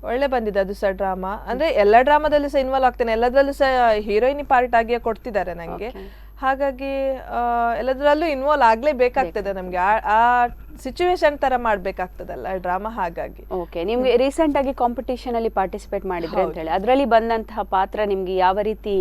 ಒಳ್ಳೆ ಬಂದಿದೆ ಅದು ಸಹ ಡ್ರಾಮಾ. ಅಂದ್ರೆ ಎಲ್ಲಾ ಡ್ರಾಮಾದಲ್ಲೂ ಸಹ ಇನ್ವಾಲ್ವ್ ಆಗ್ತೇನೆ, ಎಲ್ಲದರಲ್ಲೂ ಸಹ ಹೀರೋಯಿನ್ ಪಾರ್ಟ್ ಆಗಿಯೇ ಕೊಡ್ತಿದ್ದಾರೆ ನಂಗೆ. ಹಾಗಾಗಿ ಎಲ್ಲದರಲ್ಲೂ ಇನ್ವಾಲ್ವ್ ಆಗ್ಲೇಬೇಕಾಗ್ತದೆ ನಮ್ಗೆ. ಆ ಸಿಚುವೇಶನ್ ತರ ಮಾಡ್ಬೇಕಾಗ್ತದಲ್ಲ ಡ್ರಾಮಾ. ಹಾಗಾಗಿ ಓಕೆ, ನಿಮ್ಗೆ ರೀಸೆಂಟ್ ಆಗಿ ಕಾಂಪಿಟಿಷನ್ ಅಲ್ಲಿ ಪಾರ್ಟಿಸಿಪೇಟ್ ಮಾಡಿದ್ರೆ ಅಂತ ಹೇಳಿ, ಅದರಲ್ಲಿ ಬಂದಂತಹ ಪಾತ್ರ ನಿಮ್ಗೆ ಯಾವ ರೀತಿ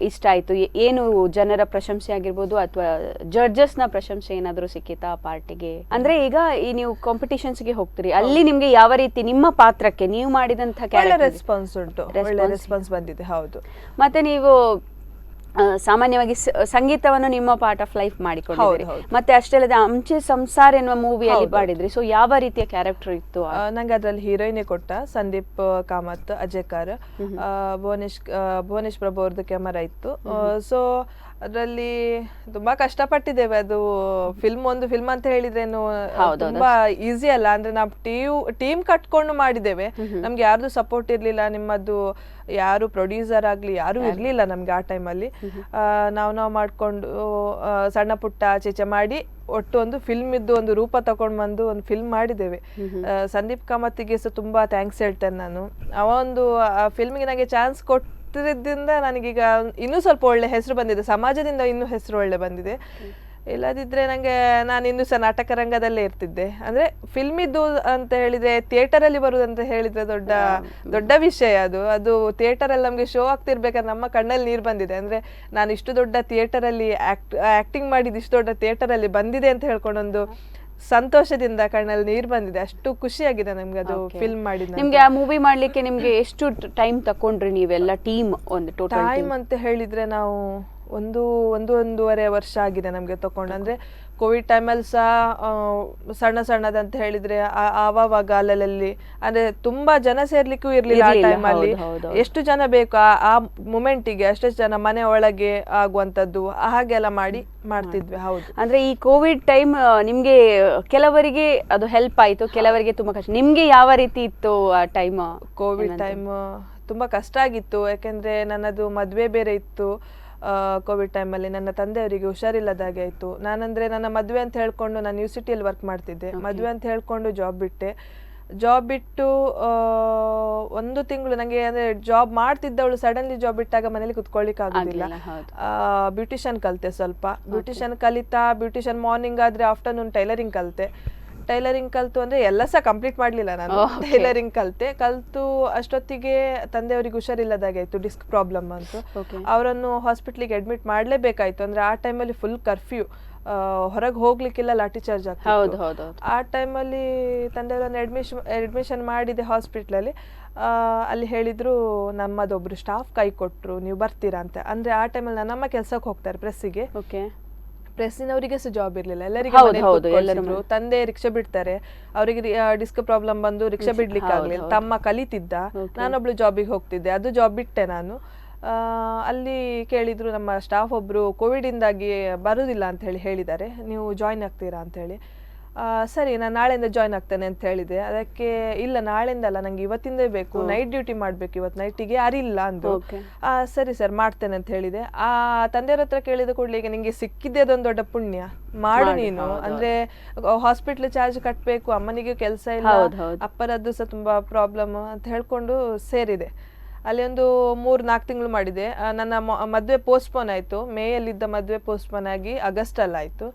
ಇಷ್ಟ ಆಯ್ತು? ಏನು ಜನರ ಪ್ರಶಂಸೆ ಆಗಿರ್ಬೋದು ಅಥವಾ ಜಡ್ಜಸ್ ನ ಪ್ರಶಂಸೆ ಏನಾದ್ರು ಸಿಕ್ಕಿತಾ ಆ ಪಾರ್ಟಿಗೆ? ಅಂದ್ರೆ ಈಗ ನೀವು ಕಾಂಪಿಟಿಷನ್ಸ್ ಗೆ ಹೋಗ್ತೀರಿ, ಅಲ್ಲಿ ನಿಮ್ಗೆ ಯಾವ ರೀತಿ ನಿಮ್ಮ ಪಾತ್ರಕ್ಕೆ ನೀವು ಮಾಡಿದಂತಹ ರೆಸ್ಪಾನ್ಸ್ ಉಂಟು? ಒಳ್ಳೆ ರೆಸ್ಪಾನ್ಸ್ ಬಂದಿದೆ. ಹೌದು. ಮತ್ತೆ ನೀವು ಸಾಮಾನ್ಯವಾಗಿ ಸಂಗೀತವನ್ನು ನಿಮ್ಮ ಪಾರ್ಟ್ ಆಫ್ ಲೈಫ್ ಮಾಡಿಕೊಂಡಿದ್ರಿ. ಮತ್ತೆ ಅಷ್ಟೇ ಅಲ್ಲದೆ ಅಂಚೆ ಸಂಸಾರ ಎನ್ನುವ ಮೂವಿಯಲ್ಲಿ ಮಾಡಿದ್ರಿ. ಸೊ ಯಾವ ರೀತಿಯ ಕ್ಯಾರೆಕ್ಟರ್ ಇತ್ತು? ನಂಗೆ ಅದ್ರಲ್ಲಿ ಹೀರೋಯಿನೇ ಕೊಟ್ಟ ಸಂದೀಪ್ ಕಾಮತ್, ಅಜಯ್ಕರ್, ಭುವನೇಶ್ ಪ್ರಭು ಅವ್ರದ್ದು ಕ್ಯಾಮರಾ ಇತ್ತು. ಸೊ ಅದ್ರಲ್ಲಿ ತುಂಬಾ ಕಷ್ಟಪಟ್ಟಿದ್ದೇವೆ. ಅದು ಒಂದು ಫಿಲ್ಮ್ ಅಂತ ಹೇಳಿದ್ರೇನು ತುಂಬಾ ಈಸಿ ಅಲ್ಲ. ಅಂದ್ರೆ ನಾವು ಟೀಮ್ ಕಟ್ಕೊಂಡು ಮಾಡಿದ್ದೇವೆ. ನಮ್ಗೆ ಯಾರ್ದು ಸಪೋರ್ಟ್ ಇರ್ಲಿಲ್ಲ, ನಿಮ್ಮದು ಯಾರು ಪ್ರೊಡ್ಯೂಸರ್ ಆಗ್ಲಿ ಯಾರು ಇರ್ಲಿಲ್ಲ ನಮ್ಗೆ ಆ ಟೈಮಲ್ಲಿ. ನಾವು ಮಾಡ್ಕೊಂಡು ಸಣ್ಣ ಪುಟ್ಟ ಚೇಚೆ ಮಾಡಿ ಒಟ್ಟು ಒಂದು ಫಿಲ್ಮ್ ಇದ್ದು ಒಂದು ರೂಪ ತಗೊಂಡು ಬಂದು ಒಂದು ಫಿಲ್ಮ್ ಮಾಡಿದ್ದೇವೆ. ಸಂದೀಪ್ ಕಾಮತ್ತಿಗೆ ಸಹ ತುಂಬಾ ಥ್ಯಾಂಕ್ಸ್ ಹೇಳ್ತೇನೆ ನಾನು. ಅವ ಒಂದು ಫಿಲ್ಮಿಗೆ ನನಗೆ ಚಾನ್ಸ್ ಬಿಟ್ಟಿದ್ದರಿಂದ ನನಗೀಗ ಇನ್ನೂ ಸ್ವಲ್ಪ ಒಳ್ಳೆ ಹೆಸರು ಬಂದಿದೆ, ಸಮಾಜದಿಂದ ಇನ್ನೂ ಹೆಸರು ಒಳ್ಳೆ ಬಂದಿದೆ. ಇಲ್ಲದಿದ್ರೆ ನಂಗೆ ನಾನು ಇನ್ನೂ ಸಹ ನಾಟಕ ರಂಗದಲ್ಲೇ ಇರ್ತಿದ್ದೆ. ಅಂದ್ರೆ ಫಿಲ್ಮ್ ಇದ್ದು ಅಂತ ಹೇಳಿದ್ರೆ ಥಿಯೇಟರ್ ಅಲ್ಲಿ ಬರುದಂತ ಹೇಳಿದ್ರೆ ದೊಡ್ಡ ವಿಷಯ ಅದು ಥಿಯೇಟರ್ ಅಲ್ಲಿ ನಮ್ಗೆ ಶೋ ಆಗ್ತಿರ್ಬೇಕಾದ್ರೆ ನಮ್ಮ ಕಣ್ಣಲ್ಲಿ ನೀರು ಬಂದಿದೆ. ಅಂದ್ರೆ ನಾನು ಇಷ್ಟು ದೊಡ್ಡ ಥಿಯೇಟರ್ ಅಲ್ಲಿ ಆಕ್ಟಿಂಗ್ ಮಾಡಿದ್ದು ಇಷ್ಟು ದೊಡ್ಡ ಥಿಯೇಟರ್ ಅಲ್ಲಿ ಬಂದಿದೆ ಅಂತ ಹೇಳ್ಕೊಂಡೊಂದು ಸಂತೋಷದಿಂದ ಕಣ್ಣಲ್ಲಿ ನೀರು ಬಂದಿದೆ. ಅಷ್ಟು ಖುಷಿಯಾಗಿದೆ ನಮ್ಗೆ ಅದು ಫಿಲ್ಮ್ ಮಾಡಿದ. ನಿಮ್ಗೆ ಆ ಮೂವಿ ಮಾಡ್ಲಿಕ್ಕೆ ನಿಮ್ಗೆ ಎಷ್ಟು ಟೈಮ್ ತಕೊಂಡ್ರಿ ನೀವೆಲ್ಲ ಟೀಮ್? ಒಂದು ಟೋಟಲ್ ಟೈಮ್ ಅಂತ ಹೇಳಿದ್ರೆ ನಾವು ಒಂದೂವರೆ ವರ್ಷ ಆಗಿದೆ ನಮ್ಗೆ ತಕೊಂಡು. ಅಂದ್ರೆ ಕೋವಿಡ್ ಟೈಮಲ್ಲಿ ಸಹ ಸಣ್ಣದಂತ ಹೇಳಿದ್ರೆ ಆವಾಗ ಅಲ್ಲಲ್ಲಿ ಅಂದ್ರೆ ತುಂಬಾ ಜನ ಸೇರ್ಲಿಕ್ಕೂ ಇರ್ಲಿಲ್ಲ ಆ ಟೈಮಲ್ಲಿ. ಎಷ್ಟು ಜನ ಬೇಕು ಆ ಮೊಮೆಂಟಿಗೆ ಅಷ್ಟೆಷ್ಟು ಜನ ಮನೆ ಒಳಗೆ ಆಗುವಂತದ್ದು ಹಾಗೆಲ್ಲ ಮಾಡ್ತಿದ್ವಿ. ಹೌದು, ಅಂದ್ರೆ ಈ ಕೋವಿಡ್ ಟೈಮ್ ನಿಮ್ಗೆ ಕೆಲವರಿಗೆ ಅದು ಹೆಲ್ಪ್ ಆಯ್ತು, ಕೆಲವರಿಗೆ ತುಂಬಾ ಕಷ್ಟ. ನಿಮ್ಗೆ ಯಾವ ರೀತಿ ಇತ್ತು ಆ ಟೈಮ್? ಕೋವಿಡ್ ಟೈಮ್ ತುಂಬಾ ಕಷ್ಟ ಆಗಿತ್ತು, ಯಾಕೆಂದ್ರೆ ನನ್ನದು ಮದ್ವೆ ಬೇರೆ ಇತ್ತು. ಕೋವಿಡ್ ಟೈಮಲ್ಲಿ ನನ್ನ ತಂದೆಯವರಿಗೆ ಹುಷಾರಿಲ್ಲದಾಗೆ ಆಯಿತು. ನಾನಂದರೆ ನನ್ನ ಮದುವೆ ಅಂತ ಹೇಳ್ಕೊಂಡು ನಾನು ಯೂನಿವರ್ಸಿಟಿಯಲ್ಲಿ ವರ್ಕ್ ಮಾಡ್ತಿದ್ದೆ. ಮದುವೆ ಅಂತ ಹೇಳ್ಕೊಂಡು ಜಾಬ್ ಬಿಟ್ಟು 1 ತಿಂಗಳು ನನಗೆ ಅಂದರೆ ಜಾಬ್ ಮಾಡ್ತಿದ್ದವಳು ಸಡನ್ಲಿ ಜಾಬ್ ಬಿಟ್ಟಾಗ ಮನೇಲಿ ಕುತ್ಕೊಳ್ಳಿಕ್ಕೆ ಆಗೋದಿಲ್ಲ. ಬ್ಯೂಟಿಷಿಯನ್ ಕಲಿತೆ, ಸ್ವಲ್ಪ ಬ್ಯೂಟಿಷಿಯನ್ ಬ್ಯೂಟಿಷಿಯನ್ ಮಾರ್ನಿಂಗ್ ಆದರೆ ಆಫ್ಟರ್ನೂನ್ ಟೈಲರಿಂಗ್ ಕಲಿತು ಅಂದರೆ ಎಲ್ಲ ಸಹ ಕಂಪ್ಲೀಟ್ ಮಾಡಲಿಲ್ಲ ನಾನು. ಟೈಲರಿಂಗ್ ಕಲಿತು ಅಷ್ಟೊತ್ತಿಗೆ ತಂದೆಯವರಿಗೆ ಹುಷಾರಿಲ್ಲದಾಗೆ ಆಯಿತು, ಡಿಸ್ಕ್ ಪ್ರಾಬ್ಲಮ್ ಅಂತು. ಅವರನ್ನು ಹಾಸ್ಪಿಟ್ಲಿಗೆ ಅಡ್ಮಿಟ್ ಮಾಡಲೇಬೇಕಾಯ್ತು. ಅಂದರೆ ಆ ಟೈಮಲ್ಲಿ ಫುಲ್ ಕರ್ಫ್ಯೂ, ಹೊರಗೆ ಹೋಗ್ಲಿಕ್ಕೆಲ್ಲ ಲಾಠಿ ಚಾರ್ಜ್ ಆಗ್ತಿತ್ತು. ಆ ಟೈಮಲ್ಲಿ ತಂದೆಯವರನ್ನು ಅಡ್ಮಿಷನ್ ಮಾಡಿದೆ ಹಾಸ್ಪಿಟ್ಲಲ್ಲಿ. ಅಲ್ಲಿ ಹೇಳಿದ್ರು ನಮ್ಮದೊಬ್ರು ಸ್ಟಾಫ್ ಕೈ ಕೊಟ್ಟರು, ನೀವು ಬರ್ತೀರಾ ಅಂತ. ಅಂದರೆ ಆ ಟೈಮಲ್ಲಿ ನನ್ನಮ್ಮ ಕೆಲ್ಸಕ್ಕೆ ಹೋಗ್ತಾರೆ ಪ್ರೆಸ್ಸಿಗೆ. ಪ್ರೆಸ್ಸಿನವರಿಗೆ ಸಹ ಜಾಬ್ ಇರ್ಲಿಲ್ಲ, ಎಲ್ಲರಿಗೂ. ತಂದೆ ರಿಕ್ಷಾ ಬಿಡ್ತಾರೆ, ಅವರಿಗೆ ಡಿಸ್ಕ್ ಪ್ರಾಬ್ಲಮ್ ಬಂದು ರಿಕ್ಷಾ ಬಿಡ್ಲಿಕ್ಕೆ ಆಗ್ಲಿಲ್ಲ. ತಮ್ಮ ಕಲಿತಿದ್ದ, ನಾನೊಬ್ಳು ಜಾಬಿಗೆ ಹೋಗ್ತಿದ್ದೆ. ಅದು ಜಾಬ್ ಬಿಟ್ಟೆ ನಾನು. ಅಲ್ಲಿ ಕೇಳಿದ್ರು ನಮ್ಮ ಸ್ಟಾಫ್ ಒಬ್ರು ಕೋವಿಡ್ ಇಂದಾಗಿ ಬರುದಿಲ್ಲ ಅಂತ ಹೇಳಿದ್ದಾರೆ, ನೀವು ಜಾಯಿನ್ ಆಗ್ತೀರಾ ಅಂತ ಹೇಳಿ. ಸರಿ, ನಾನು ನಾಳೆಯಿಂದ ಜಾಯ್ನ್ ಆಗ್ತೇನೆ ಅಂತ ಹೇಳಿದೆ. ಅದಕ್ಕೆ ಇಲ್ಲ, ನಾಳೆಯಿಂದ ಅಲ್ಲ, ನಂಗೆ ಇವತ್ತಿಂದೇ ಬೇಕು, ನೈಟ್ ಡ್ಯೂಟಿ ಮಾಡ್ಬೇಕು, ಇವತ್ತು ನೈಟಿಗೆ ಯಾರಿಲ್ಲ ಅಂದ್ರು. ಸರಿ ಸರ್, ಮಾಡ್ತೇನೆ ಅಂತ ಹೇಳಿದೆ. ಆ ತಂದೆಯವ್ರ ಹತ್ರ ಕೇಳಿದ ಕೂಡಲೇ, ಈಗ ನಿಂಗೆ ಸಿಕ್ಕಿದ್ದೆ ಅದೊಂದು ದೊಡ್ಡ ಪುಣ್ಯ, ಮಾಡು ನೀನು. ಅಂದ್ರೆ ಹಾಸ್ಪಿಟ್ಲ್ ಚಾರ್ಜ್ ಕಟ್ಬೇಕು, ಅಮ್ಮನಿಗೆ ಕೆಲಸ ಇಲ್ಲ, ಅಪ್ಪರದ್ದು ಸಹ ತುಂಬಾ ಪ್ರಾಬ್ಲಮ್ ಅಂತ ಹೇಳ್ಕೊಂಡು ಸೇರಿದೆ. ಅಲ್ಲಿ ಒಂದು 3-4 ತಿಂಗಳು ಮಾಡಿದೆ. ನನ್ನ ಮದುವೆ ಪೋಸ್ಟ್ಪೋನ್ ಆಯ್ತು. ಮೇಯಲ್ಲಿದ್ದ ಮದುವೆ ಪೋಸ್ಟ್ಪೋನ್ ಆಗಿ ಆಗಸ್ಟಲ್ಲಿ ಆಯ್ತು.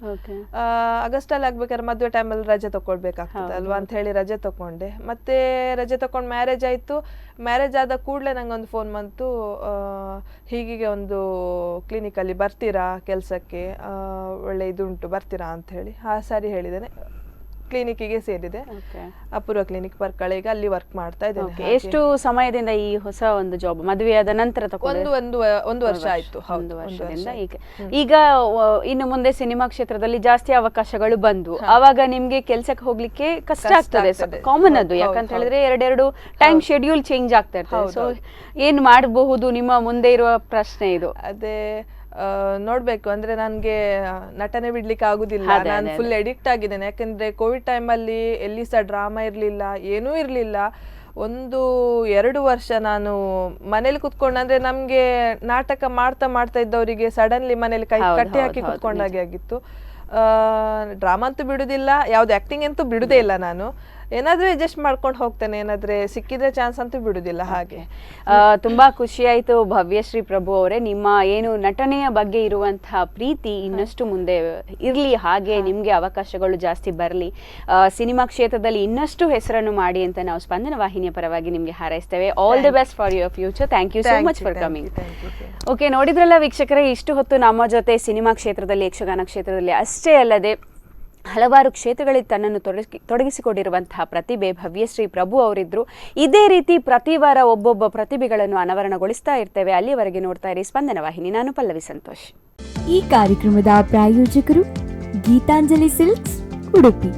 ಆಗಸ್ಟಲ್ಲಿ ಆಗ್ಬೇಕಾದ್ರೆ ಮದುವೆ ಟೈಮಲ್ಲಿ ರಜೆ ತಗೊಳ್ಬೇಕಾಗ್ತದೆ ಅಲ್ವಾ ಅಂತ ಹೇಳಿ ರಜೆ ತಗೊಂಡೆ. ಮತ್ತೆ ರಜೆ ತಗೊಂಡು ಮ್ಯಾರೇಜ್ ಆಯ್ತು. ಮ್ಯಾರೇಜ್ ಆದ ಕೂಡಲೇ ನಂಗೊಂದು ಫೋನ್ ಬಂತು, ಹೀಗೆ ಒಂದು ಕ್ಲಿನಿಕಲ್ಲಿ ಬರ್ತೀರಾ ಕೆಲಸಕ್ಕೆ, ಒಳ್ಳೆ ಇದುಂಟು, ಬರ್ತೀರಾ ಅಂತ ಹೇಳಿ. ಸರಿ ಹೇಳಿದ್ದೇನೆ. ಕ್ಲಿನಿಕ್ಗೆ ಸೇರಿದೆ, ಅಪೂರ್ವ ಕ್ಲಿನಿಕ್ ಬರ್ಕಳ. ಈಗ ಅಲ್ಲಿ ವರ್ಕ್ ಮಾಡ್ತಾ ಇದ್ದೇನೆ. ಎಷ್ಟು ಸಮಯದಿಂದ ಈ ಹೊಸ ಒಂದು ಜಾಬ್? ಮದುವೆಯಾದ ನಂತರ ಒಂದು ವರ್ಷ ಆಯ್ತು. 1 ವರ್ಷದಿಂದ. ಈಗ ಇನ್ನು ಮುಂದೆ ಸಿನಿಮಾ ಕ್ಷೇತ್ರದಲ್ಲಿ ಜಾಸ್ತಿ ಅವಕಾಶಗಳು ಬಂದು ಅವಾಗ ನಿಮ್ಗೆ ಕೆಲ್ಸಕ್ಕೆ ಹೋಗ್ಲಿಕ್ಕೆ ಕಷ್ಟ ಆಗ್ತದೆ, ಕಾಮನ್ ಅದು. ಯಾಕಂತ ಹೇಳಿದ್ರೆ ಎರಡು ಟೈಮ್ ಶೆಡ್ಯೂಲ್ ಚೇಂಜ್ ಆಗ್ತಾ ಇರ್ತದೆ. ಸೊ ಏನ್ ಮಾಡಬಹುದು ನಿಮ್ಮ ಮುಂದೆ ಇರುವ ಪ್ರಶ್ನೆ ಇದು? ಅದೇ ನೋಡ್ಬೇಕು. ಅಂದ್ರೆ ನನ್ಗೆ ನಟನೆ ಬಿಡ್ಲಿಕ್ಕೆ ಆಗುದಿಲ್ಲ, ನಾನು ಫುಲ್ ಎಡಿಕ್ಟ್ ಆಗಿದ್ದೇನೆ. ಯಾಕಂದ್ರೆ ಕೋವಿಡ್ ಟೈಮಲ್ಲಿ ಎಲ್ಲಿ ಸಹ ಡ್ರಾಮಾ ಇರ್ಲಿಲ್ಲ, ಏನೂ ಇರ್ಲಿಲ್ಲ. 1-2 ವರ್ಷ ನಾನು ಮನೇಲಿ ಕುತ್ಕೊಂಡು, ಅಂದ್ರೆ ನಮ್ಗೆ ನಾಟಕ ಮಾಡ್ತಾ ಇದ್ದವರಿಗೆ ಸಡನ್ಲಿ ಮನೇಲಿ ಕಟ್ಟಿ ಹಾಕಿ ಕುತ್ಕೊಂಡಾಗೆ ಆಗಿತ್ತು. ಡ್ರಾಮಾ ಅಂತೂ ಬಿಡುದಿಲ್ಲ, ಯಾವ್ದು ಆಕ್ಟಿಂಗ್ ಅಂತೂ ಬಿಡುದೇ ಇಲ್ಲ. ನಾನು ಏನಾದ್ರೂ ಅಡ್ಜಸ್ಟ್ ಮಾಡ್ಕೊಂಡು ಹೋಗ್ತೇನೆ, ಏನಾದ್ರೆ ಸಿಕ್ಕಿದ್ರೆ ಚಾನ್ಸ್ ಅಂತೂ ಬಿಡುದಿಲ್ಲ. ಹಾಗೆ ತುಂಬಾ ಖುಷಿ ಆಯ್ತು ಭವ್ಯಶ್ರೀ ಪ್ರಭು ಅವರೇ. ನಿಮ್ಮ ಏನು ನಟನೆಯ ಬಗ್ಗೆ ಇರುವಂತಹ ಪ್ರೀತಿ ಇನ್ನಷ್ಟು ಮುಂದೆ ಇರ್ಲಿ, ಹಾಗೆ ನಿಮ್ಗೆ ಅವಕಾಶಗಳು ಜಾಸ್ತಿ ಬರಲಿ, ಸಿನಿಮಾ ಕ್ಷೇತ್ರದಲ್ಲಿ ಇನ್ನಷ್ಟು ಹೆಸರನ್ನು ಮಾಡಿ ಅಂತ ನಾವು ಸ್ಪಂದನ ವಾಹಿನಿಯ ಪರವಾಗಿ ನಿಮ್ಗೆ ಹಾರೈಸ್ತೇವೆ. All the best for your future. Thank you so much for coming. Okay, ನೋಡಿದ್ರಲ್ಲ ವೀಕ್ಷಕರೇ, ಇಷ್ಟು ಹೊತ್ತು ನಮ್ಮ ಜೊತೆ ಸಿನಿಮಾ ಕ್ಷೇತ್ರದಲ್ಲಿ, ಯಕ್ಷಗಾನ ಕ್ಷೇತ್ರದಲ್ಲಿ ಅಷ್ಟೇ ಅಲ್ಲದೆ ಹಲವಾರು ಕ್ಷೇತ್ರಗಳಿಗೆ ತನ್ನನ್ನು ತೊಡಗಿಸಿಕೊಂಡಿರುವಂತಹ ಪ್ರತಿಭೆ ಭವ್ಯಶ್ರೀ ಪ್ರಭು ಅವರಿದ್ರು. ಇದೇ ರೀತಿ ಪ್ರತಿ ವಾರ ಒಬ್ಬೊಬ್ಬ ಪ್ರತಿಭೆಗಳನ್ನು ಅನಾವರಣಗೊಳಿಸ್ತಾ ಇರ್ತೇವೆ. ಅಲ್ಲಿವರೆಗೆ ನೋಡ್ತಾ ಇರಿ ಸ್ಪಂದನ ವಾಹಿನಿ. ನಾನು ಪಲ್ಲವಿ ಸಂತೋಷ್. ಈ ಕಾರ್ಯಕ್ರಮದ ಪ್ರಾಯೋಜಕರು ಗೀತಾಂಜಲಿ ಸಿಲ್ಕ್ಸ್, ಉಡುಪಿ.